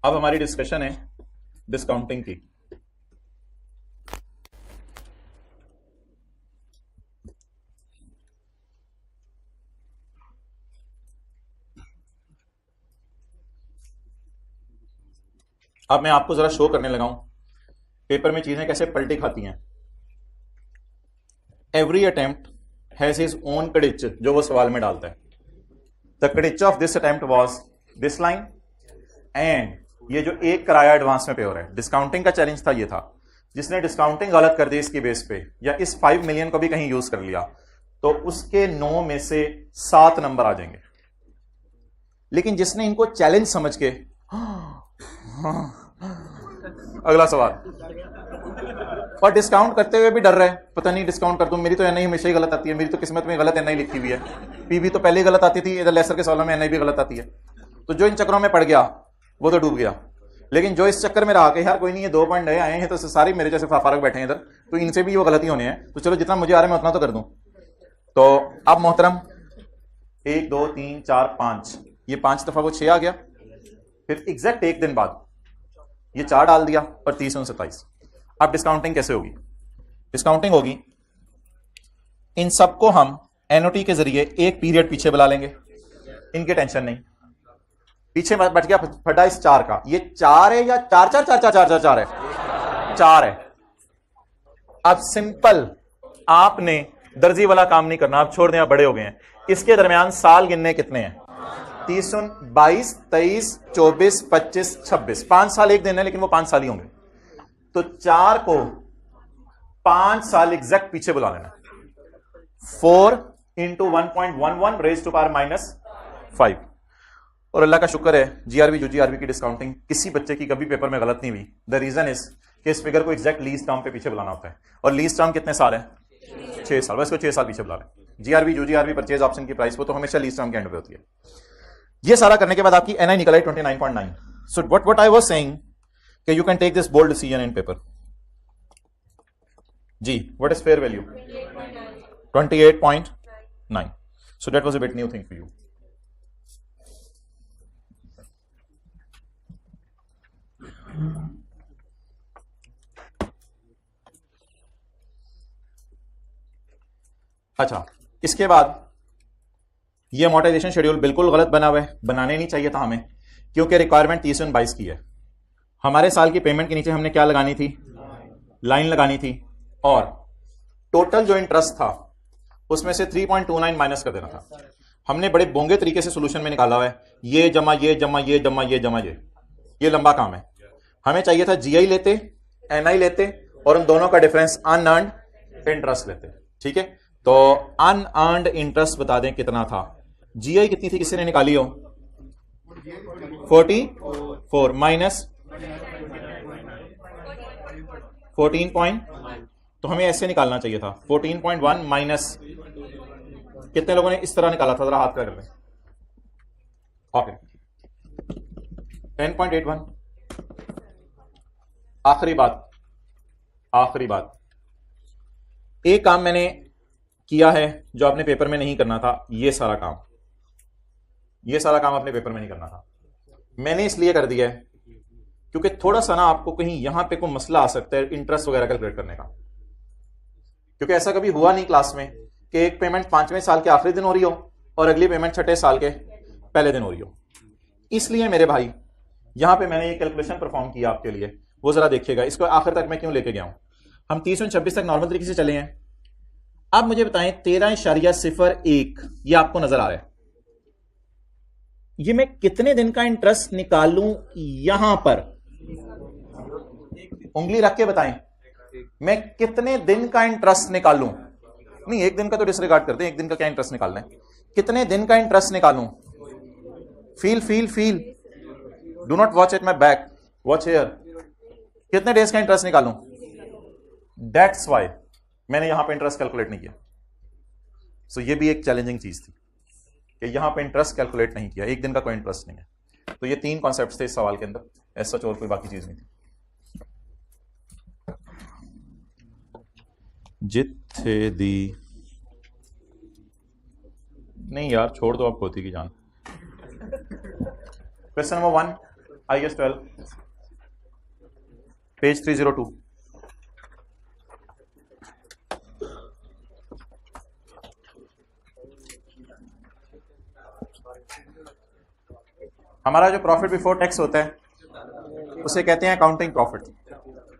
अब हमारी डिस्कशन है डिस्काउंटिंग की। अब मैं आपको जरा शो करने लगा हूं पेपर में चीजें कैसे पलटी खाती हैं। Every attempt has his own कड़िच, जो वो सवाल में डालता है। द कड़िच of this attempt was this line, and ये जो एक किराया एडवांस में पे हो रहा है। डिस्काउंटिंग का चैलेंज था, ये था जिसने डिस्काउंटिंग गलत कर दी इसकी बेस पे, या इस 5 मिलियन को भी कहीं यूज कर लिया, तो उसके 9 में से 7 नंबर आ जाएंगे। लेकिन जिसने इनको चैलेंज समझ के अगला सवाल, और डिस्काउंट करते हुए भी डर रहे, पता नहीं डिस्काउंट कर दूं, मेरी तो एनआई हमेशा ही गलत आती है, मेरी तो किस्मत में गलत एनआई लिखी हुई है, पीवी तो पहले ही गलत आती थी, इधर लेसर के सवालों में एनआई भी गलत आती है। तो जो इन चक्करों में पड़ गया वो तो डूब गया। लेकिन जो इस चक्कर में रहा कि यार कोई नहीं, ये 2 पॉइंट आए हैं तो सारी मेरे जैसे फारक बैठे हैं इधर, तो इनसे भी वो गलती होने हैं, तो चलो जितना मुझे आ रहा है मैं उतना तो कर दूं। तो अब मोहतरम 1 2 3 4 5, ये 5 दफा वो 6 आ गया। फिर एग्जैक्ट 1 दिन बाद ये 4 डाल दिया और 30 और 27। अब डिस्काउंटिंग कैसे होगी? डिस्काउंटिंग होगी, इन सबको हम एनओटी के जरिए एक पीरियड पीछे बुला लेंगे, इनकी टेंशन नहीं। पीछे बच गया फटा इस 4 का, ये 4 है या 4 4 4 4 4 4 4 है, 4 है। अब सिंपल, आपने दर्जी वाला काम नहीं करना, आप छोड़ दें, आप बड़े हो गए हैं। इसके दरमियान साल गिनने कितने हैं? 30 22 23 24 25 26, 5 साल एक दिन है, लेकिन वो 5 साल ही होंगे। तो 4 को 5 साल एग्जैक्ट पीछे बुला लेना। 4 इंटू 1.11 रेज टू पावर -5। और अल्लाह का शुक्र है जीआरबी यूजीआरबी की डिस्काउंटिंग किसी बच्चे की कभी पेपर में गलत नहीं हुई। द रीजन इज कि इस फिगर को एग्जैक्ट लीज टर्म पे पीछे बुलाना होता है, और लीज टर्म कितने साल है? 6 साल। बस को 6 साल पीछे बुला लें। जीआरबी यूजीआरबी परचेज ऑप्शन की प्राइस वो तो हमेशा लीज टर्म के एंड पे होती है। ये सारा करने के बाद आपकी एनआई निकल आई 29.9। So what I was saying, कि you can take this bold decision in paper. जी, what is fair value? 28.9. So that was a bit new thing for you. अच्छा, इसके बाद ये अमोर्टाइजेशन शेड्यूल बिल्कुल गलत बना हुआ है, बनाने नहीं चाहिए था हमें, क्योंकि रिक्वायरमेंट 30/22 की है। हमारे साल की पेमेंट के नीचे हमने क्या लगानी थी? लाइन लगानी थी, और टोटल जो इंटरेस्ट था उसमें से 3.29 माइनस कर देना था। हमने बड़े बोंगे तरीके से सोल्यूशन में निकाला हुआ है, ये जमा ये जमा ये जमा ये जमा ये लंबा काम है। हमें चाहिए था जीआई लेते, एनआई लेते, और उन दोनों का डिफरेंस अनअर्न्ड इंटरेस्ट लेते। ठीक है, तो अनअर्न्ड इंटरेस्ट बता दें कितना था? जीआई कितनी थी, किसी ने निकाली हो? 44 माइनस 14 तो हमें ऐसे निकालना चाहिए था 14.1 माइनस, कितने लोगों ने इस तरह निकाला था? जरा हाथ कर लें। ओके, 10.81। आखिरी बात, एक काम मैंने किया है जो आपने पेपर में नहीं करना था। ये सारा काम आपने पेपर में नहीं करना था। मैंने इसलिए कर दिया है क्योंकि थोड़ा सा ना आपको कहीं यहां पे कोई मसला आ सकता है इंटरेस्ट वगैरह कैलकुलेट करने का, क्योंकि ऐसा कभी हुआ नहीं क्लास में कि एक पेमेंट 5वें साल के आखिरी दिन हो रही हो और अगली पेमेंट 6ठे साल के पहले दिन हो रही हो। इसलिए मेरे भाई यहां पे मैंने ये कैलकुलेशन परफॉर्म किया आपके लिए, वो जरा देखिएगा। इसको आखिर तक मैं क्यों लेके गया हूं? हम 30/26 तक नॉर्मल तरीके से चले हैं। अब मुझे बताएं 13.01 ये आपको नजर आ रहा है, ये मैं कितने दिन का इंटरेस्ट निकालूं? यहां पर उंगली रख के बताएं, मैं कितने दिन का इंटरेस्ट निकालूं? नहीं, एक दिन का तो डिसरिगार्ड करते हैं, एक दिन का क्या इंटरेस्ट निकालना है? कितने दिन का इंटरेस्ट निकालूं? Feel, do not watch at my back, watch here. कितने डेज का इंटरेस्ट निकालूं? दैट्स वाई मैंने यहां पे इंटरेस्ट कैलकुलेट नहीं किया। सो ये भी एक चैलेंजिंग चीज थी कि यहां पे इंटरेस्ट कैलकुलेट नहीं किया, एक दिन का कोई इंटरेस्ट नहीं है। तो ये 3 कॉन्सेप्ट्स थे इस सवाल के अंदर, ऐसा और कोई बाकी चीज नहीं थी। जिथे दी नहीं यार, छोड़ दो आप खोती की जान। Question number 1, IAS 12, page 302। हमारा जो प्रॉफिट बिफोर टैक्स होता है उसे कहते हैं accounting profit.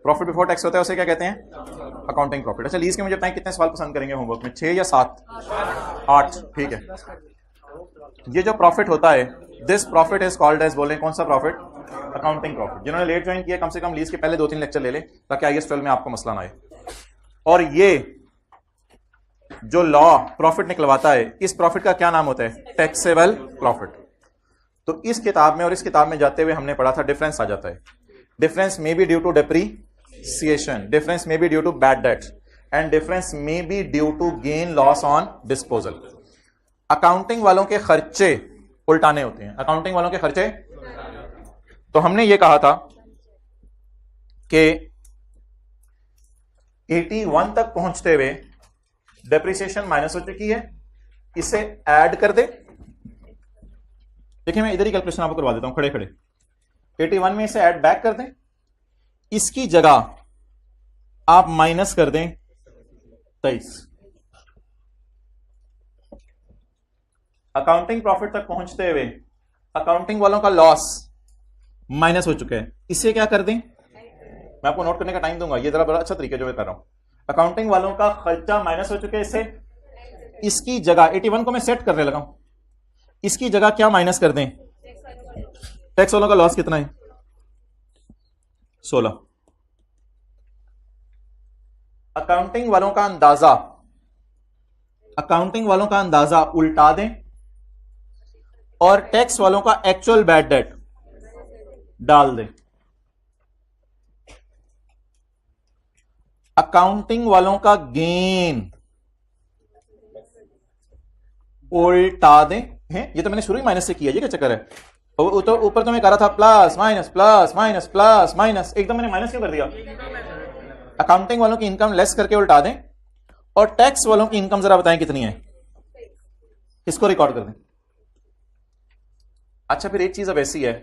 Profit before tax होता है उसे क्या कहते हैं? Accounting profit. अच्छा, लीज के मुझे बताएं कितने सवाल पसंद करेंगे होमवर्क में? 6 या 7? 8, ठीक है। ये जो प्रॉफिट होता है, this profit is called as, बोलें कौन सा प्रॉफिट? Accounting profit. जिन्होंने लेट ज्वाइन किया कम से कम लीज के पहले 2-3 लेक्चर ले लें ताकि IAS 12 में आपको मसला ना आए। और ये जो लॉ प्रॉफिट निकलवाता है, इस प्रॉफिट का क्या नाम होता है? Taxable profit. तो इस किताब में और इस किताब में जाते हुए हमने पढ़ा था डिफरेंस आ जाता है। Difference may be due to depreciation, difference may be due to bad debt, and difference may be due to gain loss on disposal. Accounting वालों के खर्चे उल्टाने होते हैं, अकाउंटिंग वालों के खर्चे। तो हमने ये कहा था कि 81 तक पहुंचते हुए डेप्रिसिएशन माइनस हो चुकी है, इसे ऐड कर दे। देखिए मैं इधर ही कैलकुलेशन आपको करवा देता हूं खड़े खड़े। 81 में इसे ऐड बैक कर दें, इसकी जगह आप माइनस कर दें 23। अकाउंटिंग प्रॉफिट तक पहुंचते हुए अकाउंटिंग वालों का लॉस माइनस हो चुका है, इसे क्या कर दें? मैं आपको नोट करने का टाइम दूंगा, ये जरा बड़ा अच्छा तरीका जो मैं कर रहा हूं। अकाउंटिंग वालों का खर्चा माइनस हो चुका है, इससे इसकी जगह 81 को मैं सेट करने लगा हूं, इसकी जगह क्या माइनस कर दें? टैक्स वालों का लॉस कितना है? 16। अकाउंटिंग वालों का अंदाजा उल्टा दें और टैक्स वालों का एक्चुअल बैड डेट डाल दें। अकाउंटिंग वालों का गेन उल्टा दें। ये तो मैंने शुरू ही माइनस से किया, ये क्या चक्कर है? तो ऊपर तो मैं कर रहा था plus minus plus minus plus minus, एकदम मैंने माइनस क्यों कर दिया? अकाउंटिंग वालों की इनकम लेस करके उल्टा दें, और टैक्स वालों की इनकम जरा बताएं कितनी है, इसको रिकॉर्ड कर दें। अच्छा, फिर एक चीज अब ऐसी है,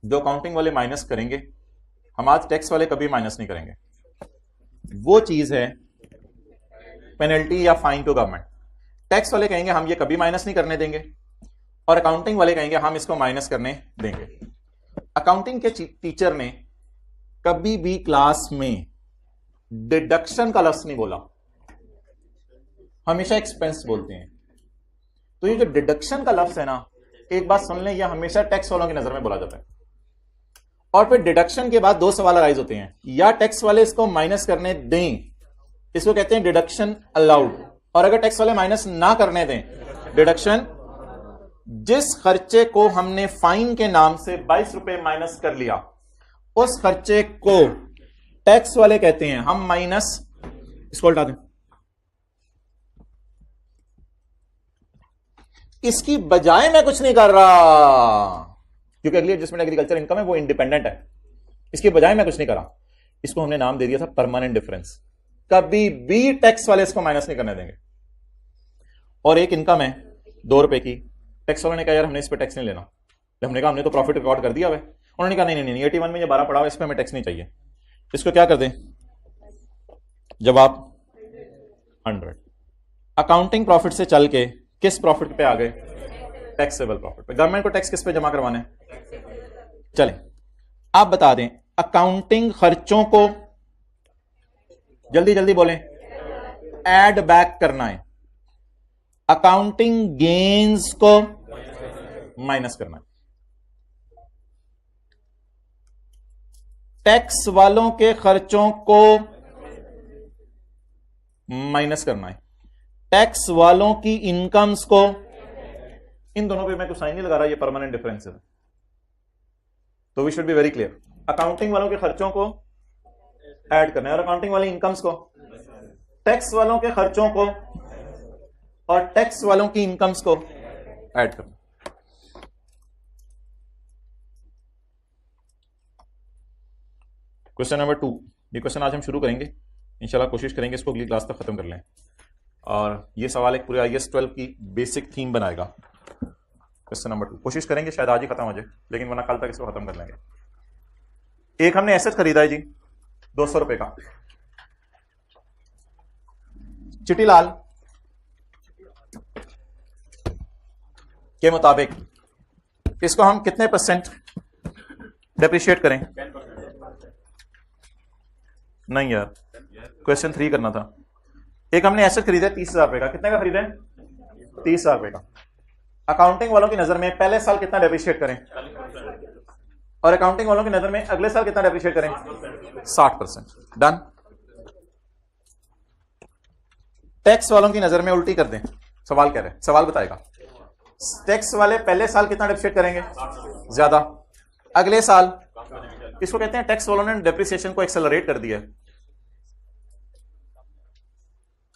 जो अकाउंटिंग वाले माइनस करेंगे, हम आज टैक्स वाले कभी माइनस नहीं करेंगे। वो चीज है पेनल्टी या फाइन टू गवर्नमेंट। टैक्स वाले कहेंगे हम ये कभी माइनस नहीं करने देंगे, और अकाउंटिंग वाले कहेंगे हम इसको माइनस करने देंगे। अकाउंटिंग के टीचर ने कभी भी क्लास में डिडक्शन का लफ्ज नहीं बोला, हमेशा एक्सपेंस बोलते हैं। तो ये जो डिडक्शन का लफ्ज है ना, एक बात सुन लें, यह हमेशा टैक्स वालों की नजर में बोला जाता है। और फिर डिडक्शन के बाद दो सवाल अराइज होते हैं, या टैक्स वाले इसको माइनस करने दें, इसको कहते हैं डिडक्शन अलाउड, और अगर टैक्स वाले माइनस ना करने दें, डिडक्शन। जिस खर्चे को हमने फाइन के नाम से 22 रुपए माइनस कर लिया, उस खर्चे को टैक्स वाले कहते हैं हम माइनस, इसको उल्टा दें, इसकी बजाय मैं कुछ नहीं कर रहा, क्योंकि अगली एडजस्टमेंट एग्रीकल्चर इनकम है, वो इंडिपेंडेंट है, इसकी बजाय मैं कुछ नहीं करा। इसको हमने नाम दे दिया था परमानेंट डिफरेंस। कभी भी टैक्स वाले इसको माइनस नहीं करने देंगे। और एक इनकम है 2 रुपए की, टैक्स वाले ने कहा यार हमने इस पर टैक्स नहीं लेना, हमने कहा हमने तो प्रॉफिट रिकॉर्ड कर दिया है। उन्होंने कहा नहीं नहीं नहीं, 81 में ये 12 पड़ा हुआ, इस पर हमें टैक्स नहीं चाहिए। इसको क्या कर दें? जवाब 100। अकाउंटिंग प्रॉफिट से चल के किस प्रॉफिट पे आ गए? टैक्सेबल प्रॉफिट पे। गवर्नमेंट को टैक्स किस पे जमा करवाना है? चलें आप बता दें, अकाउंटिंग खर्चों को, जल्दी जल्दी बोलें, ऐड बैक करना है, अकाउंटिंग गेन्स को माइनस करना है, टैक्स वालों के खर्चों को माइनस करना है, टैक्स वालों की इनकम्स को, इन दोनों पे मैं कुछ साइन नहीं लगा रहा, ये परमानेंट डिफरेंस है। तो we should be very clear, accounting वालों के खर्चों को ऐड करना है, और अकाउंटिंग वाली इनकम्स को, टैक्स वालों के खर्चों को और टैक्स वालों की इनकम्स को ऐड करना। क्वेश्चन नंबर 2, ये क्वेश्चन आज हम शुरू करेंगे इंशाल्लाह, कोशिश करेंगे इसको अगली क्लास तक खत्म कर लें, और ये सवाल एक पूरे IAS 12 की बेसिक थीम बनाएगा। क्वेश्चन नंबर 2 कोशिश करेंगे शायद आज ही खत्म हो जाए, लेकिन वरना कल तक इसको खत्म कर लेंगे। एक हमने एसेट खरीदा है जी 200 रुपए का, चिटीलाल के मुताबिक इसको हम कितने % डेप्रिशिएट करें? नहीं यार, क्वेश्चन 3 करना था। एक हमने एसेट खरीदा 30,000 रुपए का, कितने का खरीदा है? 30,000 रुपए का। अकाउंटिंग वालों की नजर में पहले साल कितना डेप्रिशिएट करें, और अकाउंटिंग वालों की नजर में अगले साल कितना डेप्रिशिएट करें? 60%। डन। टैक्स वालों की नजर में उल्टी कर दें, सवाल कह रहे हैं, सवाल बताएगा। टैक्स वाले पहले साल कितना डेप्रिशिएट करेंगे? ज्यादा। अगले साल, इसको कहते हैं टैक्स वालों ने डेप्रिसिएशन को एक्सेलरेट कर दिया,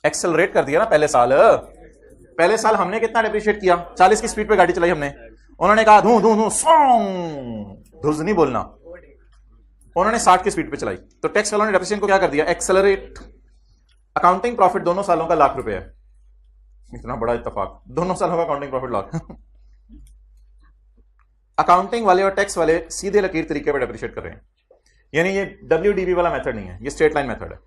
एक्सेलरेट कर दिया ना। पहले साल हमने कितना डेप्रिशिएट किया? 40 की स्पीड पे गाड़ी चलाई हमने, उन्होंने कहा धू धू धू सॉन्ग, धुज नहीं बोलना, उन्होंने 60 की स्पीड पे चलाई, तो टैक्स वालों ने डेप्रिसिएशन को क्या कर दिया? एक्सेलरेट। अकाउंटिंग प्रॉफिट दोनों सालों का ₹1,00,000 है, इतना बड़ा इत्तेफाक, दोनों सालों का अकाउंटिंग प्रॉफिट लाख। अकाउंटिंग वाले और टैक्स वाले सीधे लकीर तरीके पर डेप्रिशिएट कर रहे हैं, यानी ये WDV वाला मेथड नहीं है, ये स्ट्रेट लाइन मेथड है।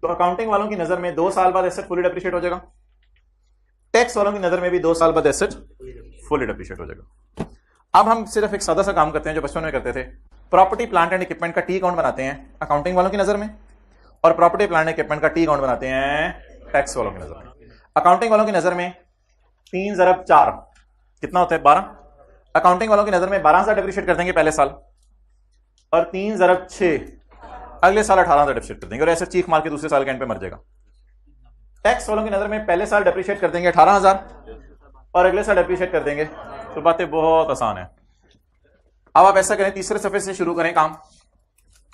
तो अकाउंटिंग वालों की नजर में 2 साल बाद एसेट फुली डेप्रिशिएट हो जाएगा, टैक्स वालों की नजर में भी 2 साल बाद एसेट फुली डेप्रिशिएट हो जाएगा। अब हम सिर्फ एक सादा सा काम करते हैं जो बचपन में करते थे, प्रॉपर्टी प्लांट एंड इक्विपमेंट का टी अकाउंट बनाते हैं अकाउंटिंग वालों की नजर में, और प्रॉपर्टी प्लांट एंड इक्विपमेंट का टी अकाउंट बनाते हैं टैक्स वालों की नजर में। अकाउंटिंग वालों की नजर में 3 × 4 कितना होता है? 12। अकाउंटिंग वालों की नजर में 12,000 डेप्रिशिएट कर देंगे पहले साल, और 3 × 6 अगले साल 18,000 डेप्रिशिएट कर देंगे, और ऐसे चीख मार के दूसरे साल के एंड पे मर जाएगा। टैक्स वालों की नजर में पहले साल डेप्रिशिएट कर देंगे 18,000 और अगले साल डेप्रिशिएट कर देंगे, तो बातें बहुत आसान है। अब आप ऐसा करें, तीसरे सफे से शुरू करें काम,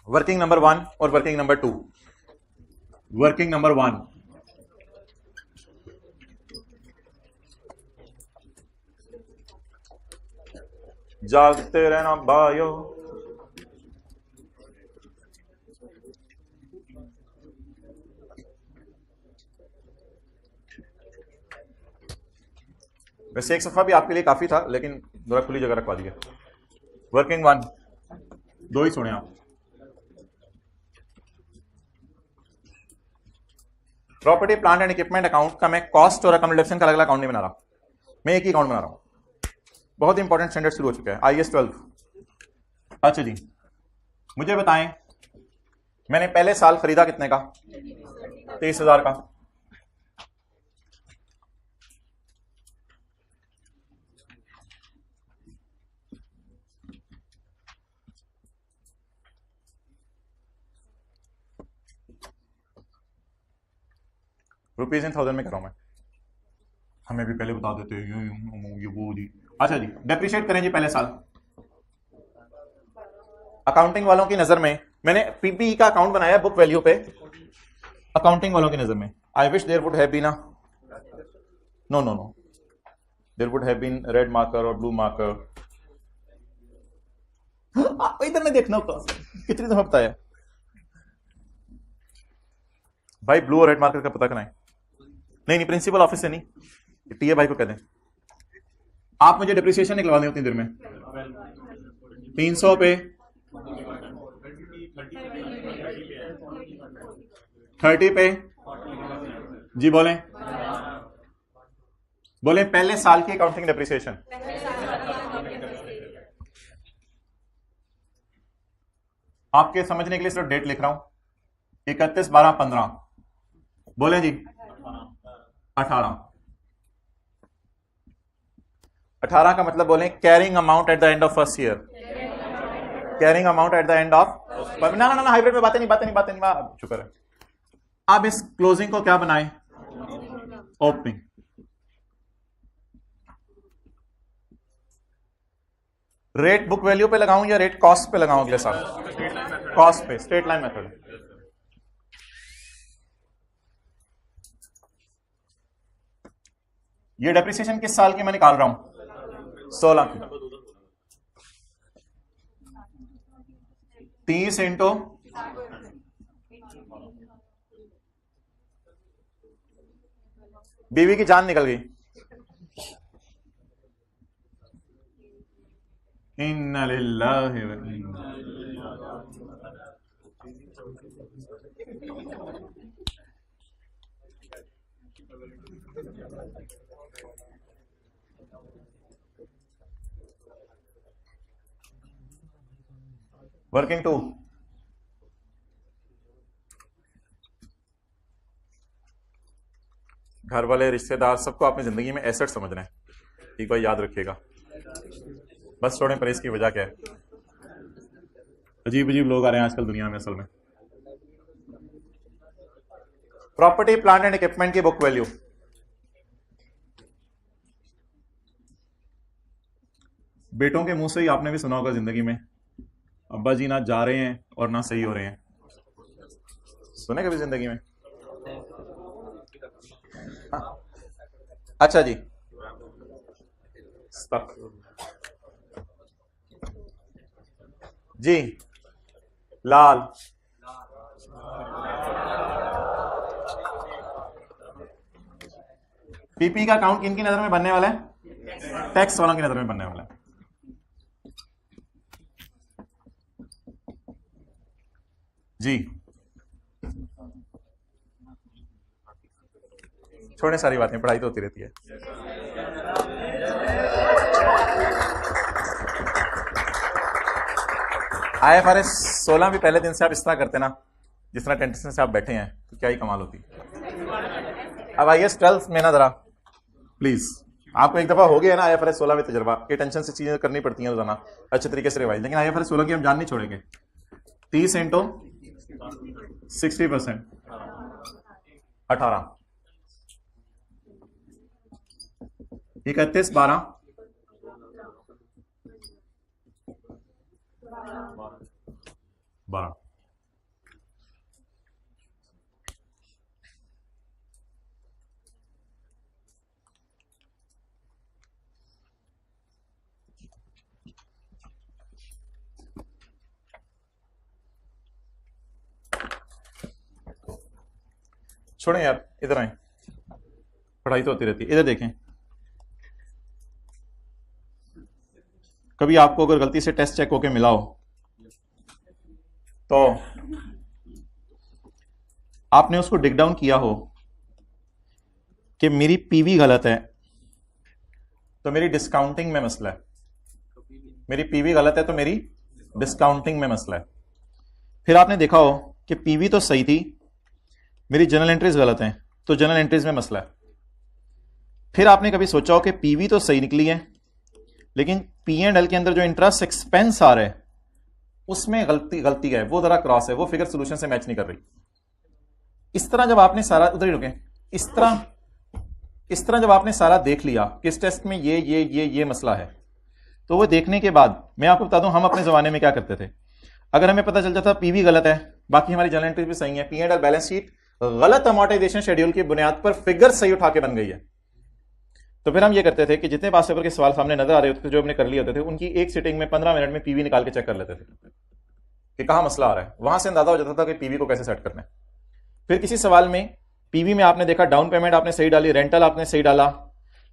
वर्किंग नंबर 1 और वर्किंग नंबर 2। वर्किंग नंबर 1, जागते रहना भाइयों। वैसे एक सफा भी आपके लिए काफी था, लेकिन जरा खुली जगह रखवा दिया। वर्किंग वन, दो ही सुने आप। Property plant and equipment account का मैं कॉस्ट और अकोमोडेशन का अलग अलग अकाउंट नहीं बना रहा, मैं एक ही अकाउंट बना रहा हूं। बहुत इंपॉर्टेंट स्टैंडर्ड शुरू हो चुका है, IAS 12। अच्छा जी, मुझे बताएं मैंने पहले साल खरीदा कितने का? 30,000 का। रुपीज इन थाउजेंड में कर रहा हूं मैं, हमें भी पहले बता देते ये वो जी। अच्छा जी, डेप्रिशिएट करें जी पहले साल। अकाउंटिंग वालों की नजर में मैंने पीपीई का अकाउंट बनाया बुक वैल्यू पे, अकाउंटिंग वालों की नजर में। I wish there would have been a no no no there would have been red marker और ब्लू मार्कर। इधर नहीं देखना होगा, कितनी दफा बताया भाई, ब्लू और रेड मार्कर का पता कराएं। नहीं नहीं, प्रिंसिपल ऑफिस से नहीं, टीए भाई को कह दें। आप मुझे डिप्रिसिएशन निकलवा दें उतनी देर में। 300 पे 30 पे जी बोलें बोलें, पहले साल की अकाउंटिंग डिप्रिसिएशन। आपके समझने के लिए सिर्फ डेट लिख रहा हूं, 31/12/15। बोले जी 18 का मतलब बोले carrying amount at the end of first year, carrying amount at the end of ना ना ना, हाइब्रिड में बातें नहीं, शुक्र है। अब इस क्लोजिंग को क्या बनाए? ओपनिंग। रेट बुक वैल्यू पे लगाऊं या रेट कॉस्ट पे लगाऊं अगले साल? कॉस्ट पे, स्ट्रेट लाइन मेथड। ये डेप्रिसिएशन किस साल की मैं निकाल रहा हूं? 16 की। 30 इंटू बीवी की जान निकल गई। इन्ना लिल्लाहि व इन्ना वर्किंग टू। घर वाले, रिश्तेदार, सबको अपनी जिंदगी में एसेट समझना है, एक बार याद रखिएगा। बस छोड़ें परहेज की वजह क्या है, अजीब अजीब लोग आ रहे हैं आजकल दुनिया में। असल में प्रॉपर्टी प्लांट एंड इक्विपमेंट की बुक वैल्यू, बेटों के मुंह से ही आपने भी सुना होगा जिंदगी में, अब्बा जी ना जा रहे हैं और ना सही हो रहे हैं। सुने कभी जिंदगी में? हाँ। अच्छा जी, जी लाल, पीपी का अकाउंट किन की नजर में बनने वाला है? टैक्स वालों की नजर में बनने वाला है। जी छोड़े सारी बातें, पढ़ाई तो होती रहती है। IFRS 16 भी पहले दिन से आप इस तरह करते ना जिस तरह टेंशन से आप बैठे हैं, तो क्या ही कमाल होती। अब IAS 12 में ना जरा प्लीज, आपको एक दफा हो गया ना IFRS 16 में तजर्बा, कि टेंशन से चीजें करनी पड़ती हैं रोजाना अच्छे तरीके से रिवाइज, लेकिन IFRS 16 की हम जान नहीं छोड़ेंगे। 30 इंटू 60%, 18, 31/12, 12। छोड़ें यार, इधर आए, पढ़ाई तो होती रहती है। इधर देखें, कभी आपको अगर गलती से टेस्ट चेक होके मिला हो तो आपने उसको डिग डाउन किया हो कि मेरी पीवी गलत है तो मेरी डिस्काउंटिंग में मसला है, मेरी पीवी गलत है तो मेरी डिस्काउंटिंग में मसला है। फिर आपने देखा हो कि पीवी तो सही थी, मेरी जर्नल एंट्रीज गलत हैं तो जर्नल एंट्रीज में मसला है। फिर आपने कभी सोचा हो कि पीवी तो सही निकली है लेकिन पी एंड एल के अंदर जो इंटरेस्ट एक्सपेंस आ रहा है उसमें गलती है, वो जरा क्रॉस है, वो फिगर सोल्यूशन से मैच नहीं कर रही। इस तरह जब आपने सारा, उधर ही रुके, इस तरह जब आपने सारा देख लिया कि इस टेस्ट में ये मसला है, तो वो देखने के बाद मैं आपको बता दूं हम अपने जमाने में क्या करते थे। अगर हमें पता चल जाता पीवी गलत है, बाकी हमारी जर्नल एंट्रीज भी सही है, P and L balance sheet गलत अमोर्टाइजेशन शेड्यूल की बुनियाद पर फिगर सही उठा के बन गई है, तो फिर हम ये करते थे कि जितने पास पेपर के सवाल सामने नजर आ रहे होते थे, जो हमने कर लिए होते थे, उनकी एक सिटिंग में 15 मिनट में पीवी निकाल के चेक कर लेते थे कि कहां मसला आ रहा है। वहां से अंदाजा हो जाता था कि पीवी को कैसे सेट करना है। फिर किसी सवाल में पीवी में आपने देखा डाउन पेमेंट आपने सही डाली, रेंटल आपने सही डाला,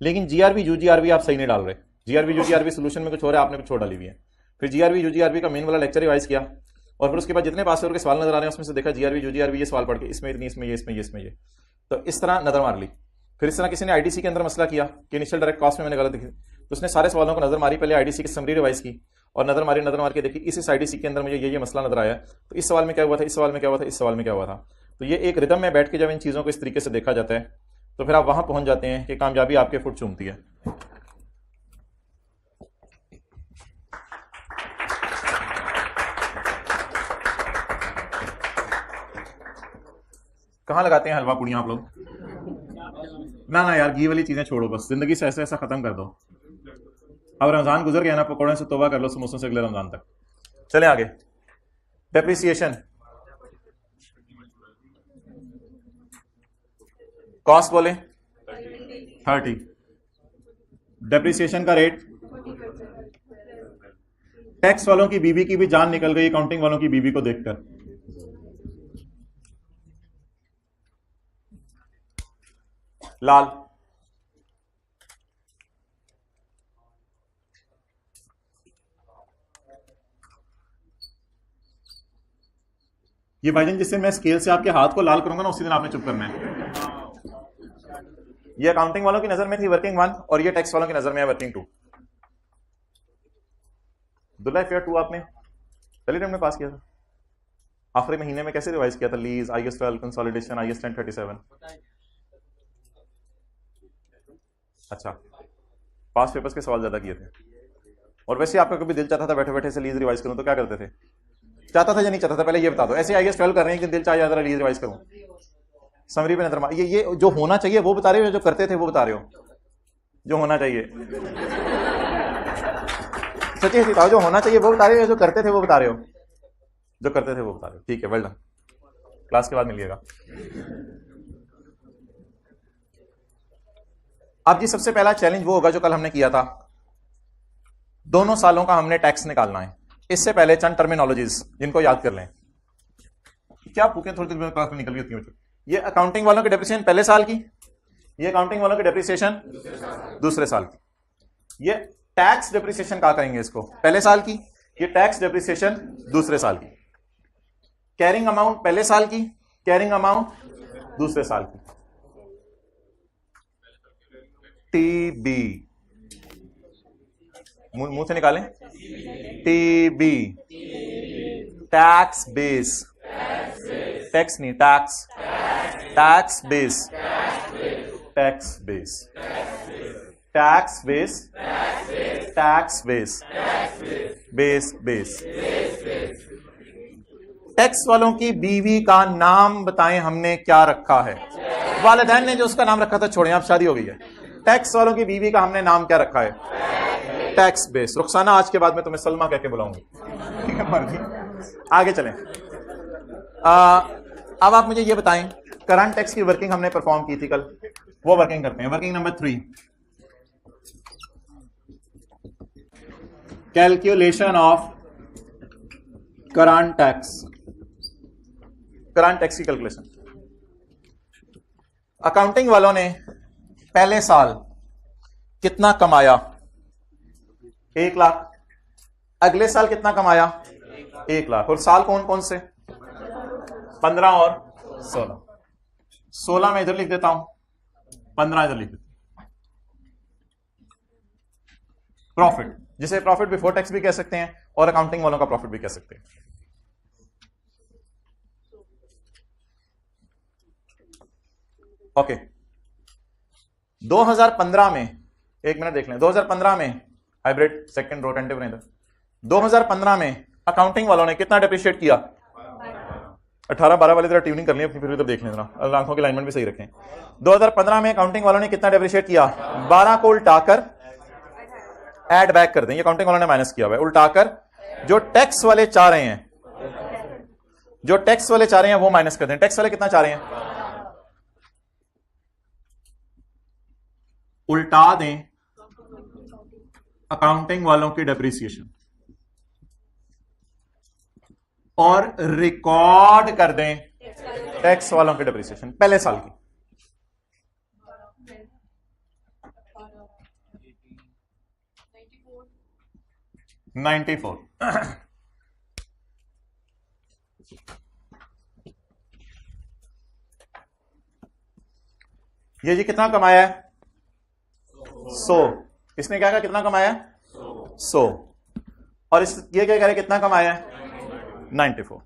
लेकिन जीआरवी यूजीआरवी आप सही नहीं डाल रहे, जीआरवी यूजीआरवी सोल्यूशन में कुछ हो रहा है, आपने कुछ और डाली हुई है। फिर जीआरवी यूजीआरवी का मेन वाला लेक्चर रिवाइज किया और फिर उसके बाद जितने पास पेपर के सवाल नजर आ रहे हैं उसमें से देखा जीआरवी यूजीआरवी ये सवाल पढ़ के इसमें इतनी, इसमें ये, तो इस तरह नजर मार ली। फिर इस तरह किसी ने आईडीसी के अंदर मसला किया कि इनिशियल डायरेक्ट कॉस्ट में मैंने गलत लिखी, तो उसने सारे सवालों को नजर मारी, पहले आईडीसी की समरी रिवाइज की और नजर मार के देखी इस आईडीसी के अंदर मुझे ये मसला नजर आया, तो इस सवाल में क्या हुआ था, इस सवाल में क्या हुआ था, इस सवाल में क्या हुआ था। तो ये एक रिदम में बैठ के जब इन चीज़ों को इस तरीके से देखा जाता है तो फिर आप वहां पहुंच जाते हैं कि कामयाबी आपके फुट चूमती है। कहां लगाते हैं हलवा पूड़ियां आप लोग? ना यार, घी वाली चीजें छोड़ो, बस जिंदगी से ऐसा खत्म कर दो। अब रमजान गुजर गया ना, पकौड़े से तौबा कर लो समोसों से अगले रमजान तक। चले आगे। डेप्रिसिएशन, कॉस्ट बोले 30, डेप्रिसिएशन का रेट, टैक्स वालों की बीबी की भी जान निकल गई अकाउंटिंग वालों की बीबी को देखकर। लाल, ये भाईजान जिससे मैं स्केल से आपके हाथ को लाल करूंगा ना उसी दिन आपने चुप करना है। ये अकाउंटिंग वालों की नजर में थी वर्किंग 1 और ये टैक्स वालों की नजर में है वर्किंग 2। दुल्हा फेयर 2 आपने पहले टाइम में पास किया था, आखिरी महीने में कैसे रिवाइज किया था? Lease, IAS 12, consolidation, IAS 1037। अच्छा, पास पेपर्स के सवाल ज्यादा किए थे। और वैसे आपका कभी दिल चाहता था बैठे बैठे से लीज रिवाइज करूं तो क्या करते थे? चाहता था या नहीं चाहता था? पहले ये बता दो। ऐसे IAS 12 कर रहे हैं कि दिल चाह जाता लीज रिवाइज करूं, समरी पे नजर मार। ये जो होना चाहिए वो बता रहे हो, जो करते थे वो बता रहे हो? जो होना चाहिए सच्ची बताओ, जो होना चाहिए वो बता रहे हो, जो करते थे वो बता रहे हो? जो करते थे वो बता रहे हो। ठीक है, वेल डन, क्लास के बाद मिलिएगा। अब जी सबसे पहला चैलेंज वो होगा जो कल हमने किया था, दोनों सालों का हमने टैक्स निकालना है। इससे पहले चंद टर्मिनोलॉजीज जिनको याद कर लें। क्या भूखें थोड़ी देर में क्लास में निकल गई होती। ये अकाउंटिंग वालों की डेप्रिसिएशन पहले साल की, ये अकाउंटिंग वालों की डेप्रिसिएशन दूसरे साल की। ये टैक्स डेप्रिसिएशन कहा करेंगे इसको, पहले साल की, ये टैक्स डेप्रिसिएशन दूसरे साल की। कैरिंग अमाउंट पहले साल की, कैरिंग अमाउंट दूसरे साल की। टीबी मुंह से निकालें, टीबी टैक्स बेस, टैक्स नहीं tax, tax base, tax base, tax base, tax base, base base. Tax वालों की बीवी का नाम बताएं हमने क्या रखा है? वालिदैन ने जो उसका नाम रखा था छोड़ें, आप शादी हो गई है। टैक्स वालों की बीवी का हमने नाम क्या रखा है? Tax base. रुखसाना आज के बाद मैं तुम्हें सलमा कह के बुलाऊंगी, ठीक है? मर्जी। आगे चलें। अब आप मुझे ये बताएं, करंट टैक्स की वर्किंग हमने परफॉर्म की थी कल, वो वर्किंग करते हैं। Working number 3, calculation of current tax. Current tax की कैलकुलेशन अकाउंटिंग वालों ने पहले साल कितना कमाया? 1 लाख। अगले साल कितना कमाया? 1 लाख। और साल कौन कौन से? 15 और 16। 16 में इधर लिख देता हूं, 15 इधर लिख देता हूं। प्रॉफिट, जिसे प्रॉफिट बिफोर टैक्स भी कह सकते हैं और अकाउंटिंग वालों का प्रॉफिट भी कह सकते हैं। ओके 2015 में, एक मिनट देख लें, 2015 में हाइब्रिड सेकंड रो टेंटिव नहीं था। 2015 में अकाउंटिंग वालों ने कितना डेप्रिशिएट किया? 18 12 वाले तरह ट्यूनिंग कर लिया, फिर इधर देख लें जरा, आंखों की अलाइनमेंट भी सही रखें। 2015 में अकाउंटिंग वालों ने कितना डेप्रिशिएट किया? 12 को उल्टाकर ऐड बैक कर दें, ये अकाउंटिंग वालों ने माइनस किया हुआ है, उल्टाकर जो टैक्स वाले चाह रहे हैं, जो टैक्स वाले चाह रहे हैं वो माइनस कर दें। टैक्स वाले कितना चाह रहे हैं? उल्टा दें अकाउंटिंग वालों की डेप्रिसिएशन और रिकॉर्ड कर दें टैक्स वालों की डेप्रिसिएशन पहले साल की। $94। ये जी कितना कमाया है? 100। इसने क्या कहा कितना कमाया है? 100। और इस ये क्या कह रहे कितना कमाया है? 94।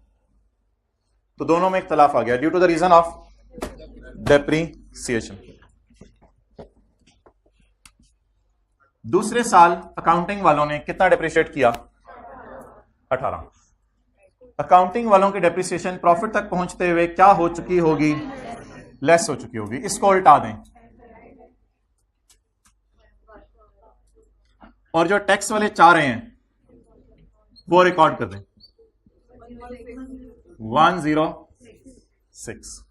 तो दोनों में इख्तलाफ आ गया due to the reason of depreciation. दूसरे साल अकाउंटिंग वालों ने कितना डेप्रिशिएट किया? 18। अकाउंटिंग वालों की डेप्रिसिएशन प्रॉफिट तक पहुंचते हुए क्या हो चुकी होगी? लेस हो चुकी होगी। इसको उल्टा दें और जो टैक्स वाले चाह रहे हैं वो रिकॉर्ड कर दें 106।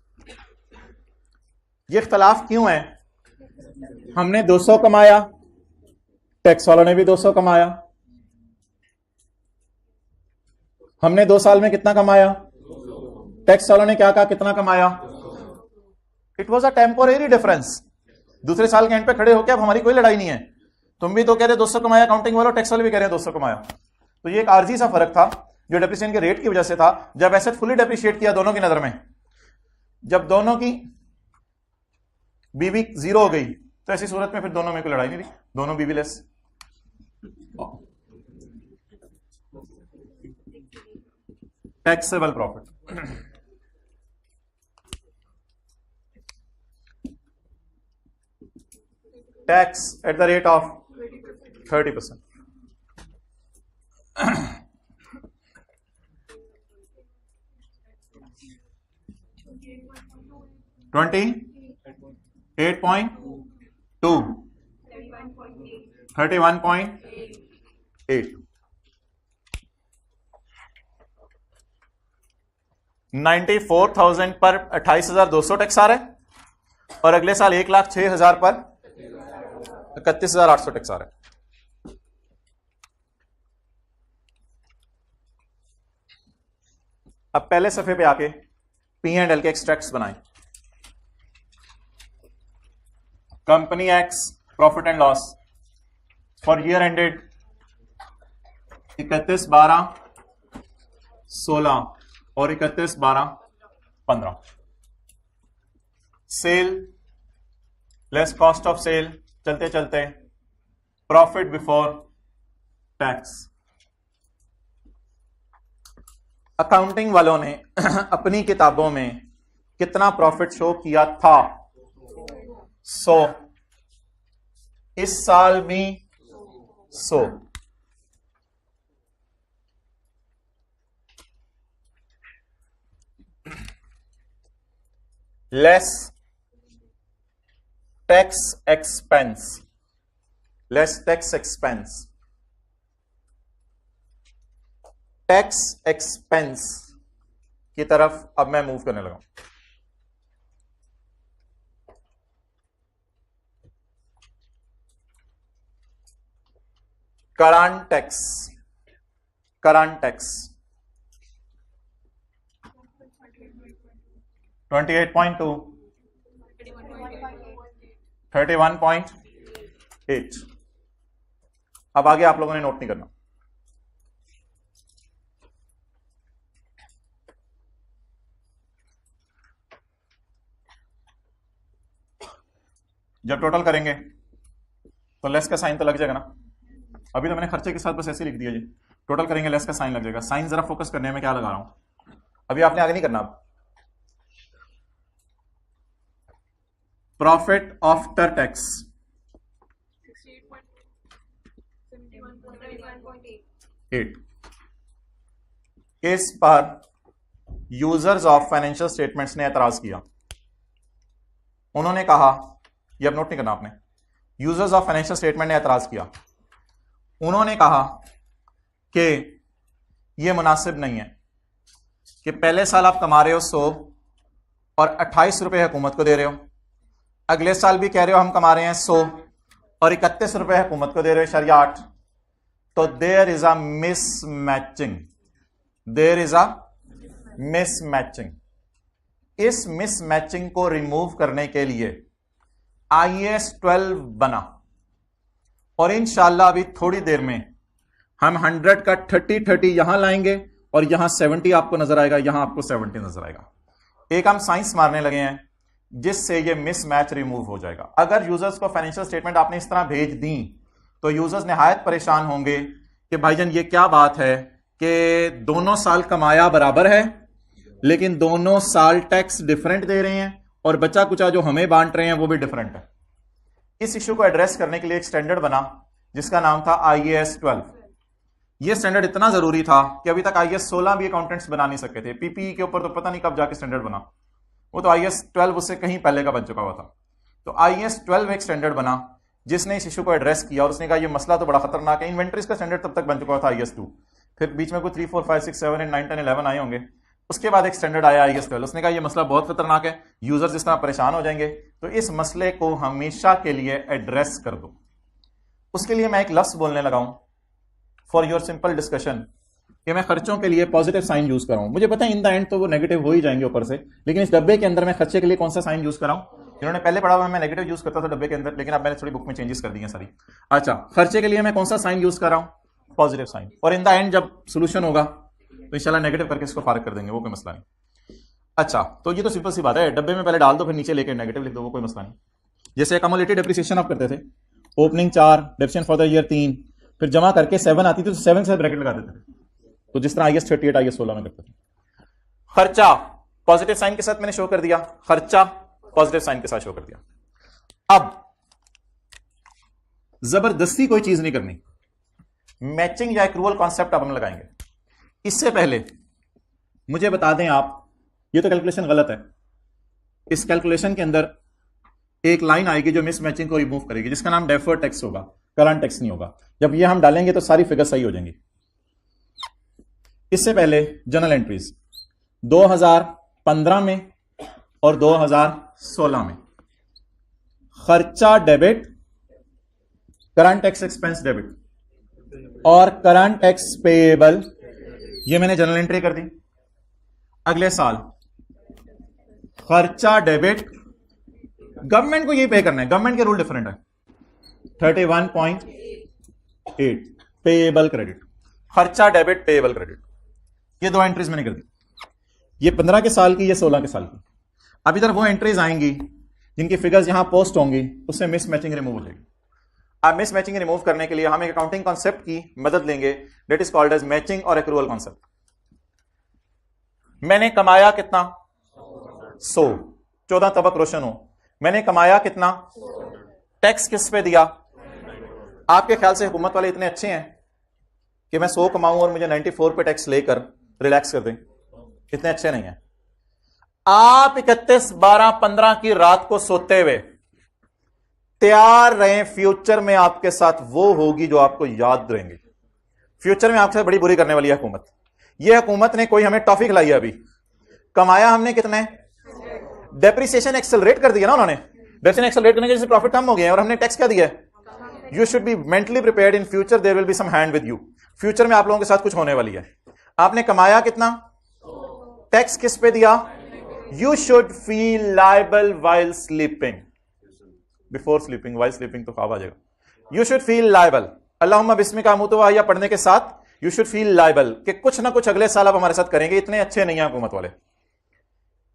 ये इख्तलाफ क्यों है? हमने 200 कमाया, टैक्स वालों ने भी 200 कमाया। हमने 2 साल में कितना कमाया? टैक्स वालों ने क्या कहा कितना कमाया? It was a temporary difference. दूसरे साल के एंड पे खड़े होकर अब हमारी कोई लड़ाई नहीं है, तुम भी तो कह रहे 200 कमाया अकाउंटिंग वालों, टैक्स वाले भी कह रहे हैं 200 कमाया। तो ये एक आर्जी सा फर्क था जो डेप्रिसिएशन के रेट की वजह से था। जब एसेट फुली डेप्रिशिएट किया दोनों की नजर में, जब दोनों की बीवी 0 हो गई तो ऐसी सूरत में फिर दोनों में कोई लड़ाई नहीं थी, दोनों बीवी less. Taxable profit, tax at the rate of 30%। 28.2 31.8 94,000 पर 28,200 टैक्स आ रहा है और अगले साल 1,06,000 पर 31,800 टैक्स आ रहा है। अब पहले सफे पे आके P&L के एक्सट्रैक्ट्स बनाएं। Company X profit and loss for year ended 31/12/16 और 31/12/15। Sale less cost of sale, चलते चलते प्रॉफिट बिफोर टैक्स। अकाउंटिंग वालों ने अपनी किताबों में कितना प्रॉफिट शो किया था? 100। इस साल भी 100। Less tax expense, less tax expense, tax expense की तरफ अब मैं मूव करने लगा। Current tax, current tax 28.2 31.8। अब आगे आप लोगों ने नोट नहीं करना। जब टोटल करेंगे तो लेस का साइन तो लग जाएगा ना। अभी तो मैंने खर्चे के साथ बस ऐसे लिख दिया जी। टोटल करेंगे लेस का साइन लग जाएगा। साइन जरा फोकस करने में क्या लगा रहा हूं, अभी आपने आगे नहीं करना। अब प्रॉफिट आफ्टर टैक्स 8 इस पर यूजर्स ऑफ फाइनेंशियल स्टेटमेंट्स ने एतराज किया। उन्होंने कहा, ये अब नोट नहीं करना आपने, यूजर्स ऑफ फाइनेंशियल स्टेटमेंट ने एतराज किया। उन्होंने कहा कि यह मुनासिब नहीं है कि पहले साल आप कमा रहे हो 100 और 28 रुपए हुकूमत को दे रहे हो, अगले साल भी कह रहे हो हम कमा रहे हैं 100 और 31 रुपए हुकूमत को दे रहे हो शरिया 8। तो there is a mismatching, there is a mismatching. इस मिसमैचिंग को रिमूव करने के लिए IAS 12 बना और इंशाल्लाह अभी थोड़ी देर में हम 100 का 30-30 यहां लाएंगे और यहां 70 आपको नजर आएगा, यहां आपको 70 नजर आएगा। एक हम साइंस मारने लगे हैं जिससे ये मिसमैच रिमूव हो जाएगा। अगर यूजर्स को फाइनेंशियल स्टेटमेंट आपने इस तरह भेज दी तो यूजर्स निहायत परेशान होंगे कि भाईजान ये क्या बात है कि दोनों साल कमाया बराबर है लेकिन दोनों साल टैक्स डिफरेंट दे रहे हैं और बचा कुचा जो हमें बांट रहे हैं वो भी डिफरेंट है। इस इशू को एड्रेस करने के लिए एक स्टैंडर्ड बना जिसका नाम था IAS 12। यह स्टैंडर्ड इतना जरूरी था कि अभी तक IAS 16 भी अकाउंटेंट्स बना नहीं सके थे। PPE के ऊपर तो पता नहीं कब जाके स्टैंडर्ड बना, वो तो IAS 12 उससे कहीं पहले का बन चुका हुआ था। तो IAS 12 एक स्टैंडर्ड बना जिसने इस इशू को एड्रेस किया और उसने कहा यह मसला तो बड़ा खतरनाक है। इन्वेंट्रीज का स्टैंडर्ड तब तक बन चुका था IAS 2, फिर बीच में कोई 3, 4, 5, 6, 7, 8, 9, 10, 11 आए होंगे। उसके बाद एक स्टैंडर्ड आया IAS 12। उसने कहा यह मसला बहुत खतरनाक है, यूजर्स इस तरह परेशान हो जाएंगे, तो इस मसले को हमेशा के लिए एड्रेस कर दो। उसके लिए मैं एक लफ्ज बोलने लगा हूं फॉर योर सिंपल डिस्कशन कि मैं खर्चों के लिए पॉजिटिव साइन यूज कर रहा हूं। मुझे पता है इन द एंड तो वो नेगेटिव हो ही जाएंगे ऊपर से, लेकिन इस डब्बे के अंदर मैं खर्चे के लिए कौन सा साइन यूज कर रहा हूं। जिन्होंने पहले पढ़ा हुआ मैं नेगेटिव यूज करता था डब्बे के अंदर, लेकिन अब मैंने थोड़ी बुक में चेंजेस कर दी हैं सारी। अच्छा, खर्चे के लिए मैं कौन सा साइन यूज कर रहा हूं, पॉजिटिव साइन। और इन द एंड जब सोल्यूशन होगा तो इंशाल्लाह नेगेटिव करके इसको फारग कर देंगे, वो कोई मसला नहीं। अच्छा, तो ये तो सिंपल सी बात है, डब्बे में पहले डाल दो फिर नीचे लेके नेगेटिव लिख दो, वो कोई मसला नहीं। जैसे अकमुलेटेड डेप्रिसिएशन आप करते थे, opening 4, depreciation for the year 3, फिर जमा करके 7 आती थी तो 7 से ब्रैकेट लगा देते थे, तो जिस तरह IAS 38 IAS 16 में करते थे। खर्चा पॉजिटिव साइन के साथ मैंने शो कर दिया, खर्चा पॉजिटिव साइन के साथ शो कर दिया। अब जबरदस्ती कोई चीज नहीं करनी, मैचिंग या एक्रूअल कॉन्सेप्ट अब हम लगाएंगे। इससे पहले मुझे बता दें आप, ये तो कैलकुलेशन गलत है। इस कैलकुलेशन के अंदर एक लाइन आएगी जो मिसमैचिंग को रिमूव करेगी, जिसका नाम डेफर्ड टैक्स होगा, करंट टैक्स नहीं होगा। जब ये हम डालेंगे तो सारी फिगर सही हो जाएंगी। इससे पहले जनरल एंट्रीज 2015 में और 2016 में खर्चा debit, current tax expense debit और करंट टैक्स पेएबल, ये मैंने जनरल एंट्री कर दी। अगले साल खर्चा डेबिट, गवर्नमेंट को ये पे करना है, गवर्नमेंट के रूल डिफरेंट है। 31.8 पेएबल क्रेडिट, खर्चा डेबिट पेएबल क्रेडिट, ये 2 एंट्रीज मैंने कर दी। ये 15 के साल की, ये 16 के साल की। अब इधर वो एंट्रीज आएंगी जिनकी फिगर्स यहां पोस्ट होंगी, उससे मिसमैचिंग रिमूव हो जाएगी। अब मिसमैचिंग रिमूव करने के लिए हम एक अकाउंटिंग कॉन्सेप्ट की मदद लेंगे, that is called as matching और एक्रूअल कॉन्सेप्ट। मैंने कमाया कितना 100, 14 तबक रोशन हो। मैंने कमाया कितना, टैक्स किस पे दिया। आपके ख्याल से हुकूमत वाले इतने अच्छे हैं कि मैं 100 कमाऊं और मुझे 94 पे टैक्स लेकर रिलैक्स कर दें? इतने अच्छे नहीं है। आप 31, 12, 15 की रात को सोते हुए तैयार रहें, फ्यूचर में आपके साथ वो होगी जो आपको याद रहेंगी। फ्यूचर में आपके साथ बड़ी बुरी करने वाली है हुकूमत। ये हुकूमत ने कोई हमें टॉफी खिलाई है। अभी कमाया हमने कितने, डेप्रिसिएशन एक्सेलरेट कर दिया ना उन्होंने। डेप्रिसिएशन एक्सेलरेट करने के जैसे प्रॉफिट कम हो गए और हमने टैक्स क्या दिया है। You should be mentally prepared, in future there will be some hand with you. Future में आप लोगों के साथ कुछ होने वाली है। आपने कमाया कितना, टैक्स किस पे दिया। You should feel liable while sleeping. Before sleeping, while sleeping तो ख्वाब आ जाएगा। यू शुड फील लायबल, अल्लाहुम्मा बिस्मिका मुतवहिया पढ़ने के साथ यू शुड फील लायबल कि कुछ ना कुछ अगले साल आप हमारे साथ करेंगे, इतने अच्छे नहीं है हुकूमत वाले।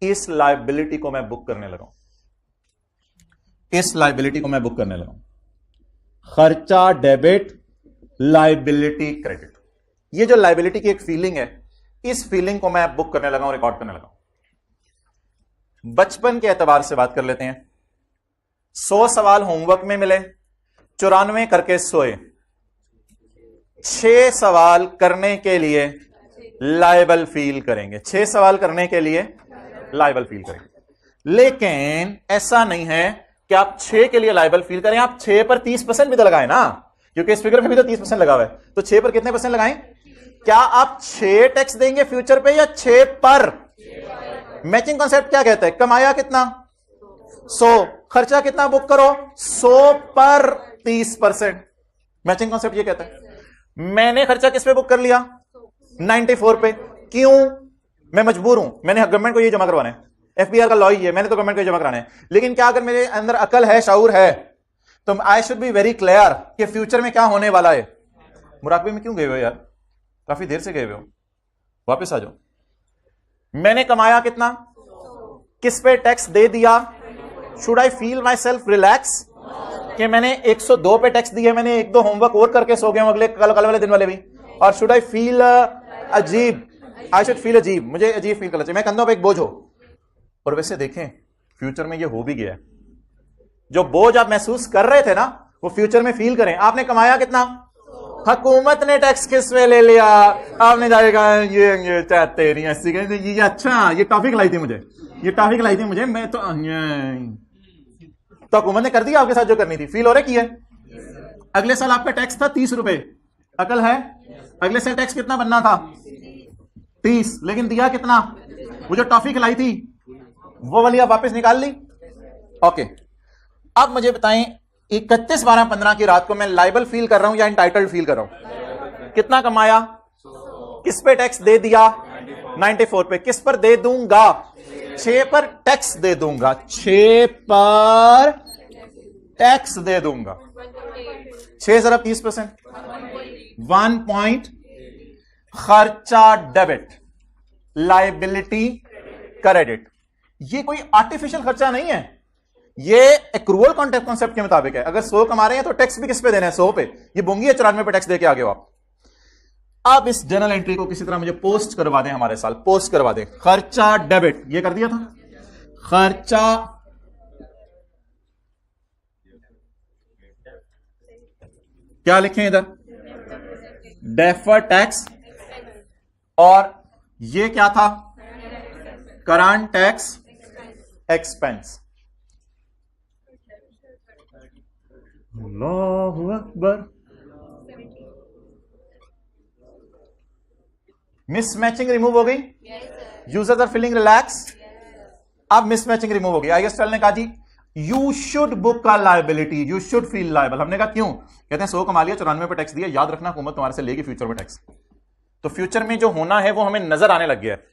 इस लायबिलिटी को मैं बुक करने लगा हूं, इस लायबिलिटी को मैं बुक करने लगा हूं। खर्चा डेबिट, लायबिलिटी क्रेडिट, ये जो लायबिलिटी की एक फीलिंग है, इस फीलिंग को मैं बुक करने लगा हूं, रिकॉर्ड करने लगा हूं। बचपन के एतबार से बात कर लेते हैं। 100 सवाल होमवर्क में मिले, 94 करके सोए। 6 सवाल करने के लिए लायबल फील करेंगे, 6 सवाल करने के लिए लायबल फील करेंगे। लेकिन ऐसा नहीं है कि आप 6 के लिए लायबल फील करें, आप 6 पर 30% भी तो लगाएं ना, क्योंकि इस फिगर में भी तो 30% लगा हुआ है, तो 6 पर कितने परसेंट लगाएं? क्या आप 6 टैक्स देंगे फ्यूचर पे या 6 पर? मैचिंग कॉन्सेप्ट क्या कहता है? कमाया कितना? 100, खर्चा कितना बुक करो? 100 पर 30%। मैचिंग कॉन्सेप्ट ये कहता है। मैंने खर्चा किस पे बुक कर लिया? 94 पे। क्यों? मैं मजबूर हूं, मैंने गवर्नमेंट को ये जमा करवाना है, एफबीआर का लॉ ही है, मैंने तो गवर्नमेंट को जमा कराना है। लेकिन क्या अगर मेरे अंदर अकल है, शऊर है, तो I should be very clear कि फ्यूचर में क्या होने वाला है। मुराकबे में क्यों गए हो यार? काफी देर से गए हुए हो, वापस आ जाओ। मैंने कमाया कितना? किस पे टैक्स दे दिया? Should I feel my self relax कि मैंने 102 पे टैक्स दिया, मैंने 1-2 होमवर्क और करके सो गया हूं अगले कल वाले दिन वाले भी? और शुड आई फील अजीब? आई शुड फील अजीब, मुझे अजीब फील करना चाहिए, मैं कंधों पे एक बोझ हो। और वैसे देखें फ्यूचर में ये हो भी गया है। जो बोझ आप महसूस कर रहे थे ना, वो फ्यूचर में फील करें। आपने कमाया कितना? हुकूमत ने टैक्स किस पे ले लिया? आपने जाएगा ये चाहते नहीं ऐसी, ये अच्छा ये टॉपिक लाई थी मुझे, ये टॉपिक लाई थी मुझे, मैं तो हुकूमत ने कर दिया आपके साथ जो करनी थी। फील हो रहा की है? अगले साल आपका टैक्स था 30 रुपए, अकल है? अगले साल टैक्स कितना बनना था? 30, लेकिन दिया कितना? वो जो टॉफी खिलाई थी वो वाली आप वापस निकाल ली। ओके, अब मुझे बताएं 31/12/15 की रात को मैं लायबल फील कर रहा हूं या एंटाइटल्ड फील कर रहा हूं? कितना कमाया? किस पे टैक्स दे दिया? 94 पे। किस पर दे दूंगा? 6 पर टैक्स दे दूंगा, 6 पर टैक्स दे दूंगा। 6 जरा 30%, 1 पॉइंट। खर्चा डेबिट, लायबिलिटी क्रेडिट। ये कोई आर्टिफिशियल खर्चा नहीं है, ये एक्रूअल कॉन्सेप्ट के मुताबिक है। अगर 100 कमा रहे हैं तो टैक्स भी किस पे देना है? 100 पे। ये बोंगी है 94 पे टैक्स दे के आगे हो आप। अब इस जर्नल एंट्री को किसी तरह मुझे पोस्ट करवा दें, हमारे साल पोस्ट करवा दें। खर्चा डेबिट, ये कर दिया था। खर्चा क्या लिखें इधर? Defer tax. और ये क्या था? Current tax expense. अल्लाहु अकबर। मिसमैचिंग रिमूव हो गई, यूजर्स आर फीलिंग रिलैक्स। अब मिसमैचिंग रिमूव हो गई। आईएसएल ने कहा जी यू शुड बुक का liability, you should feel liable. हमने कहा क्यों? कहते हैं 100 कमा लिया, 94 पे टैक्स दिया, याद रखना हुकूमत तुम्हारे से लेगी फ्यूचर में टैक्स। तो फ्यूचर में जो होना है वो हमें नजर आने लग गया है।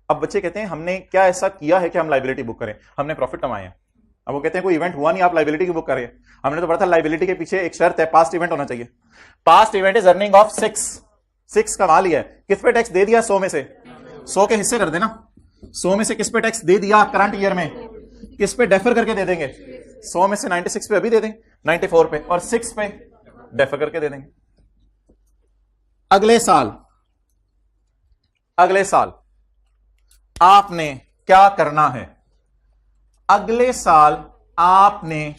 अब बच्चे कहते हैं हमने क्या ऐसा किया है कि हम लायबिलिटी बुक करें? हमने प्रॉफिट कमाए हैं। अब वो कहते हैं कोई इवेंट हुआ नहीं, आप लायबिलिटी की बुक करें। हमने तो पढ़ा था लायबिलिटी के पीछे एक शर्त है, पास्ट इवेंट होना चाहिए। Past event is earning of 6 कमा लिया है, किस पे टैक्स दे दिया? 100 में से 100 के हिस्से कर देना। 100 में से किस पे टैक्स दे दिया करंट ईयर में? किस पे डेफर करके दे देंगे? 100 में से 96 पे अभी दे दें, 94 पे, और 6 पे डेफर करके दे देंगे। अगले साल आपने क्या करना है? अगले साल आपने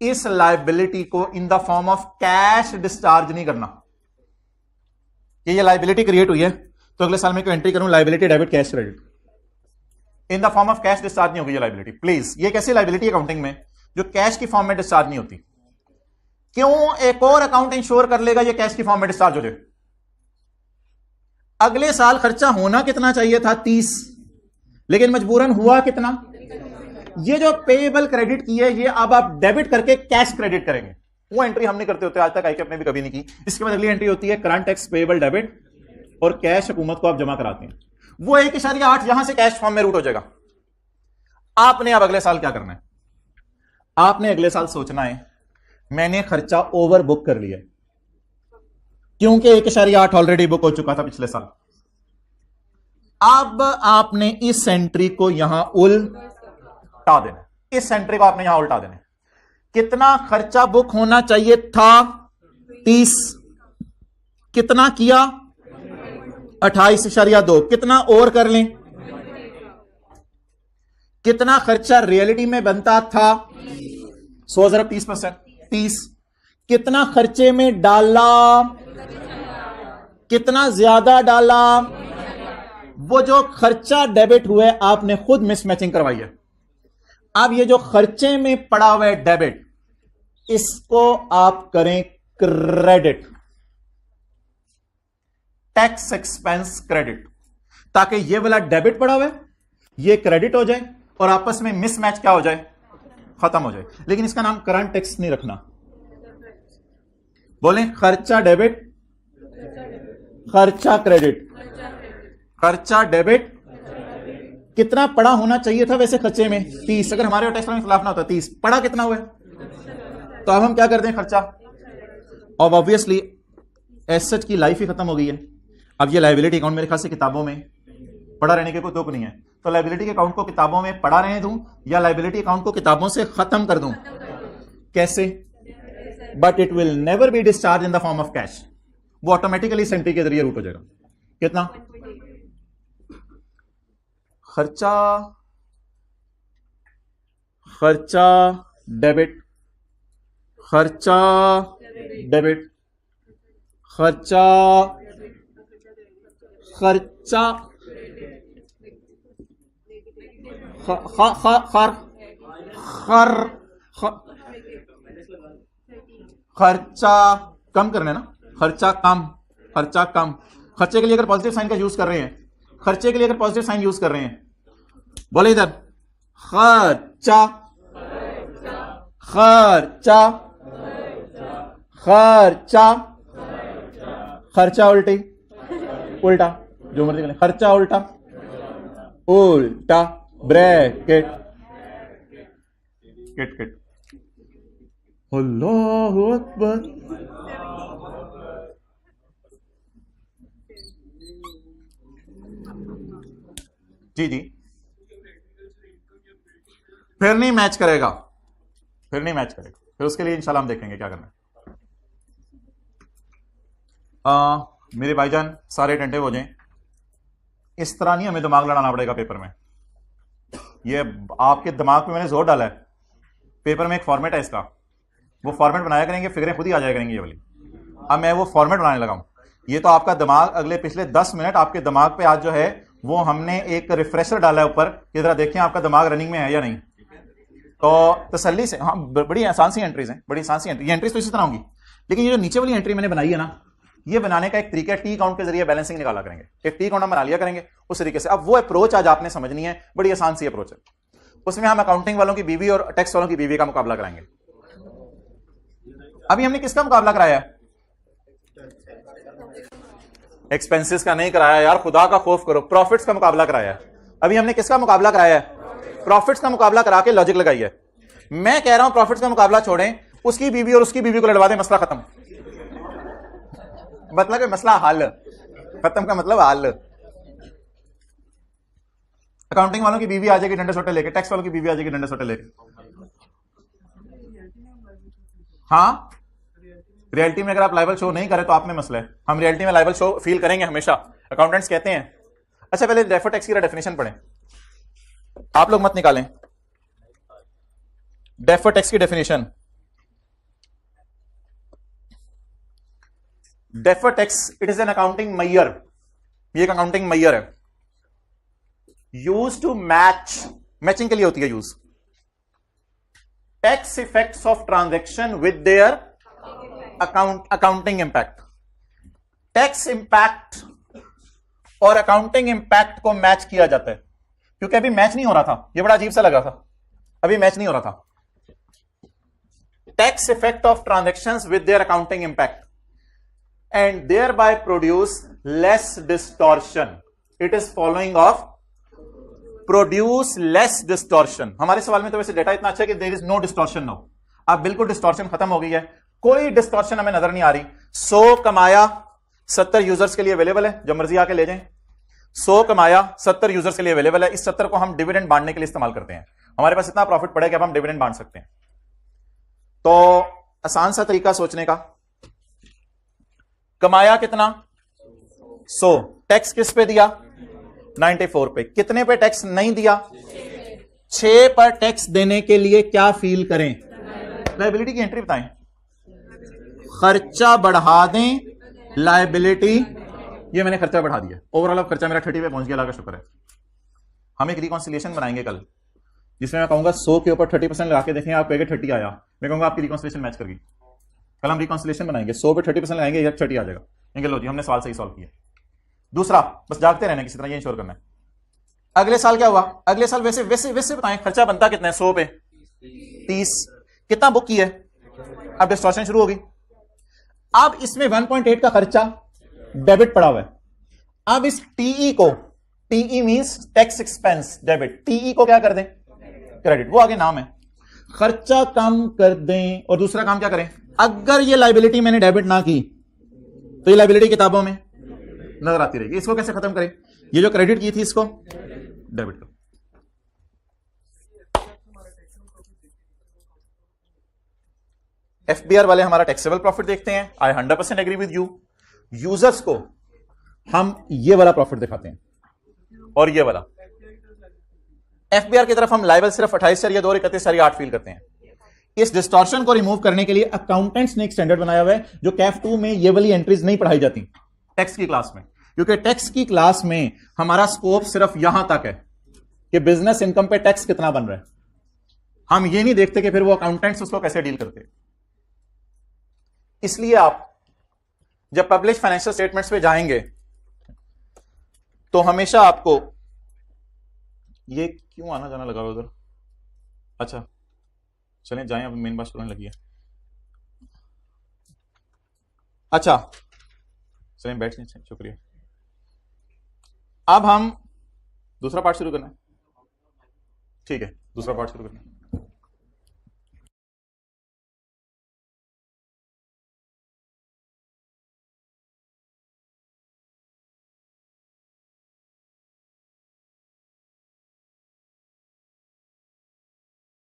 इस लायबिलिटी को in the form of cash discharge नहीं करना। ये लायबिलिटी क्रिएट हुई है तो अगले साल में कोई एंट्री करूं liability debit cash credit, in the form of cash discharge नहीं होगी ये लायबिलिटी। प्लीज, ये कैसी लायबिलिटी अकाउंटिंग में जो कैश की फॉर्म में डिस्चार्ज नहीं होती? क्यों? एक और अकाउंट इंश्योर कर लेगा ये कैश की फॉर्म में डिस्चार्ज हो जाए। अगले साल खर्चा होना कितना चाहिए था? 30, लेकिन मजबूरन हुआ कितना? ये जो पेएबल क्रेडिट की है ये अब आप डेबिट करके कैश क्रेडिट करेंगे। वो एंट्री हम नहीं करते होते आज तक, आईकेएफ ने भी कभी नहीं की। इसके बाद अगली एंट्री होती है करंट टैक्स पेएबल डेबिट, और कैश हुकूमत को आप जमा कराते हैं। वो 1.8 यहां से कैश फॉर्म में रूट हो जाएगा। आपने अब अगले साल क्या करना है? आपने अगले साल सोचना है मैंने खर्चा ओवर बुक कर लिया क्योंकि 1.8 ऑलरेडी बुक हो चुका था पिछले साल। अब आपने इस एंट्री को यहां उल्टा देना, इस एंट्री को आपने यहां उल्टा देना। कितना खर्चा बुक होना चाहिए था 30, कितना किया 28.2, कितना और कर लें, कितना खर्चा रियलिटी में बनता था 100 जरा 30%, 30, कितना खर्चे में डाला, कितना ज्यादा डाला, वो जो खर्चा डेबिट हुए आपने खुद मिसमैचिंग करवाई है। अब ये जो खर्चे में पड़ा हुआ है डेबिट, इसको आप करें क्रेडिट, टैक्स एक्सपेंस क्रेडिट, ताकि ये वाला डेबिट पड़ा हुआ है ये क्रेडिट हो जाए और आपस में मिसमैच क्या हो जाए, खत्म हो जाए। लेकिन इसका नाम करंट टैक्स नहीं रखना। बोलें खर्चा डेबिट, खर्चा क्रेडिट, खर्चा डेबिट। कितना पड़ा होना चाहिए था वैसे खर्चे में 30, अगर हमारे टैक्स में खिलाफ ना होता 30, पड़ा कितना हुआ, तो अब हम क्या करते हैं खर्चा, और ऑब्वियसली एसेट की लाइफ ही खत्म हो गई है। अब ये लायबिलिटी अकाउंट मेरे ख्याल से किताबों में पड़ा रहने के कोई तुक नहीं है, तो लायबिलिटी के अकाउंट को किताबों में पड़ा रहने दूं या लायबिलिटी अकाउंट को किताबों से खत्म कर दूं, कैसे, but it will never be discharge in the form of cash, वो ऑटोमेटिकली सेंट्री के जरिए रूट हो जाएगा। कितना खर्चा, खर्चा डेबिट, खर्चा डेबिट, खर्चा, खर्चा, खर्चा कम करना है ना, खर्चा कम, खर्चा कम। खर्चे के लिए अगर पॉजिटिव साइन का यूज कर रहे हैं, खर्चे के लिए अगर पॉजिटिव साइन यूज कर रहे हैं, बोले इधर खर्चा, खर्चा, खर्चा, खर्चा उल्टी, उल्टा, जो मर्जी करें, खर्चा उल्टा, उल्टा, ब्रैकेट, किट किट, अल्लाहु अकबर। जी जी, फिर नहीं मैच करेगा, फिर नहीं मैच करेगा, फिर उसके लिए इंशाल्लाह हम देखेंगे क्या करना है। मेरे भाईजान सारे अटेंटिव हो जाएं, इस तरह नहीं हमें दिमाग लड़ाना पड़ेगा पेपर में। ये आपके दिमाग पे मैंने जोर डाला है, पेपर में एक फॉर्मेट है इसका, वो फॉर्मेट बनाया करेंगे, फिगरें खुद ही आ जाया करेंगी ये वाली। अब मैं वो फॉर्मेट बनाने लगा हूं, ये तो आपका दिमाग अगले पिछले 10 मिनट आपके दिमाग पे आज जो है वो हमने एक रिफ्रेशर डाला है ऊपर कि जरा देखें आपका दिमाग रनिंग में है या नहीं। तो तसल्ली से, हाँ बड़ी आसान सी एंट्रीज हैं, बड़ी आसान सी एंट्री, ये एंट्रीज तो इसी तरह होंगी, लेकिन ये जो नीचे वाली एंट्री मैंने बनाई है ना, ये बनाने का एक तरीका है, टी अकाउंट के जरिए बैलेंसिंग निकाला करेंगे, एक टी अकाउंट हम बना लिया करेंगे उस तरीके से। अब वो अप्रोच आज आपने समझनी है, बड़ी आसान सी अप्रोच है, उसमें हम अकाउंटिंग वालों की बीवी और टैक्स वालों की बीवी का मुकाबला कराएंगे। अभी हमने किसका मुकाबला कराया, एक्सपेंसेस का नहीं कराया यार, खुदा का खौफ करो, प्रॉफिट्स का मुकाबला कराया। अभी हमने किसका मुकाबला कराया है, प्रॉफिट्स का मुकाबला करा के लॉजिक लगाई है। मैं कह रहा हूं प्रॉफिट्स का मुकाबला छोड़ें, उसकी बीवी और उसकी बीवी को लड़वा दें, मसला खत्म। मतलब है मसला हल, खत्म का मतलब हल। अकाउंटिंग वालों की बीवी आ जाएगी डंडे सोटे लेके, टैक्स वालों की बीवी आ जाएगी डंडे सोटे लेके। हाँ, रियलिटी में अगर आप लाइबल शो नहीं करें तो आप में मसला है, हम रियलिटी में लाइबल शो फील करेंगे हमेशा, अकाउंटेंट्स कहते हैं। अच्छा पहले डेफर्ड टैक्स की डेफिनेशन पढ़ें, आप लोग मत निकालें डेफर्ड टैक्स की definition. Deferred tax it is an accounting mayor, ये एक अकाउंटिंग मैयर है, यूज टू मैच, मैचिंग के लिए होती है use, tax effects of transaction with their accounting impact. Tax impact और अकाउंटिंग इंपैक्ट को मैच किया जाता है, क्योंकि अभी मैच नहीं हो रहा था, ये बड़ा अजीब सा लग रहा था, अभी मैच नहीं हो रहा था। Tax effect of transactions with their accounting impact and thereby produce less distortion. It is following of produce less distortion. हमारे सवाल में तो वैसे डेटा इतना अच्छा है कि there is no distortion now. अब बिल्कुल डिस्टॉर्शन खत्म हो गई है, कोई डिस्टॉर्शन हमें नजर नहीं आ रही। 100 कमाया 70 यूजर्स के लिए अवेलेबल है, जब मर्जी आके ले जाएं। 100 कमाया 70 यूजर्स के लिए अवेलेबल है। इस 70 को हम डिविडेंड बांटने के लिए इस्तेमाल करते हैं। हमारे पास इतना प्रॉफिट पड़े कि अब हम डिविडेंड बांट सकते हैं। तो आसान सा तरीका सोचने का, कमाया कितना 100, टैक्स किस पे दिया 94 पे, कितने पे टैक्स नहीं दिया 6 पर टैक्स देने के लिए क्या फील करें, लायबिलिटी की एंट्री बताएं, खर्चा बढ़ा दें, लायबिलिटी, ये मैंने खर्चा बढ़ा दिया, ओवरऑल अब खर्चा मेरा 30 पे पहुंच गया, अल्लाह का शुक्र है। हम एक रिकॉन्सिलिएशन बनाएंगे कल, जिसमें मैं कहूंगा 100 के ऊपर 30% लगा के देखें, आप कहेंगे 30 आया, मैं कहूंगा आपकी रिकॉन्सिलिएशन मैच करगी। कल हम रिकॉन्सिलिएशन बनाएंगे, 100 पे 30% लगाएंगे, 30 आ जाएगा, कहेंगे लो जी हमने सवाल सही सॉल्व किया। दूसरा, बस जागते रहना, किसी तरह ये इंश्योर करना है। अगले साल क्या हुआ, अगले साल वैसे वैसे वैसे बताएं, खर्चा बनता कितना है 100 पे 30, कितना बुक किया है, अब डिस्टॉर्शन शुरू होगी। अब इसमें 1.8 का खर्चा डेबिट पड़ा हुआ है। अब इस टीई को, TE means tax expense debit, TE को क्या कर दें क्रेडिट, वो आगे नाम है, खर्चा कम कर दें। और दूसरा काम क्या करें, अगर ये लायबिलिटी मैंने डेबिट ना की तो ये लायबिलिटी किताबों में नजर आती रहेगी। इसको कैसे खत्म करें, ये जो क्रेडिट की थी इसको डेबिट करो। एफबीआर वाले हमारा टैक्सेबल प्रॉफिट देखते हैं, आई 100% एग्री विद यू। यूजर्स को हम ये वाला प्रॉफिट दिखाते हैं और ये वाला। एफबीआर की तरफ हम लायबल सिर्फ 28 या 2 और 31 या 8 फील करते हैं। इस डिस्टॉर्शन को रिमूव करने के लिए अकाउंटेंट्स ने एक स्टैंडर्ड बनाया हुआ है, जो कैफ 2 में ये वाली एंट्रीज नहीं पढ़ाई जाती टैक्स की क्लास में, क्योंकि टैक्स की क्लास में हमारा स्कोप सिर्फ यहां तक है कि बिजनेस इनकम पे टैक्स कितना बन रहा है। हम ये नहीं देखते कि फिर वो अकाउंटेंट्स उसको कैसे डील करते। इसलिए आप जब पब्लिश फाइनेंशियल स्टेटमेंट्स पे जाएंगे तो हमेशा आपको ये क्यों आना जाना लगा उधर, अच्छा चलें जाएं, अब मेन बात शुरू होने लगी है। अच्छा चलें बैठ जाएं, शुक्रिया। अब हम दूसरा पार्ट शुरू करना है, ठीक है दूसरा पार्ट शुरू करना है।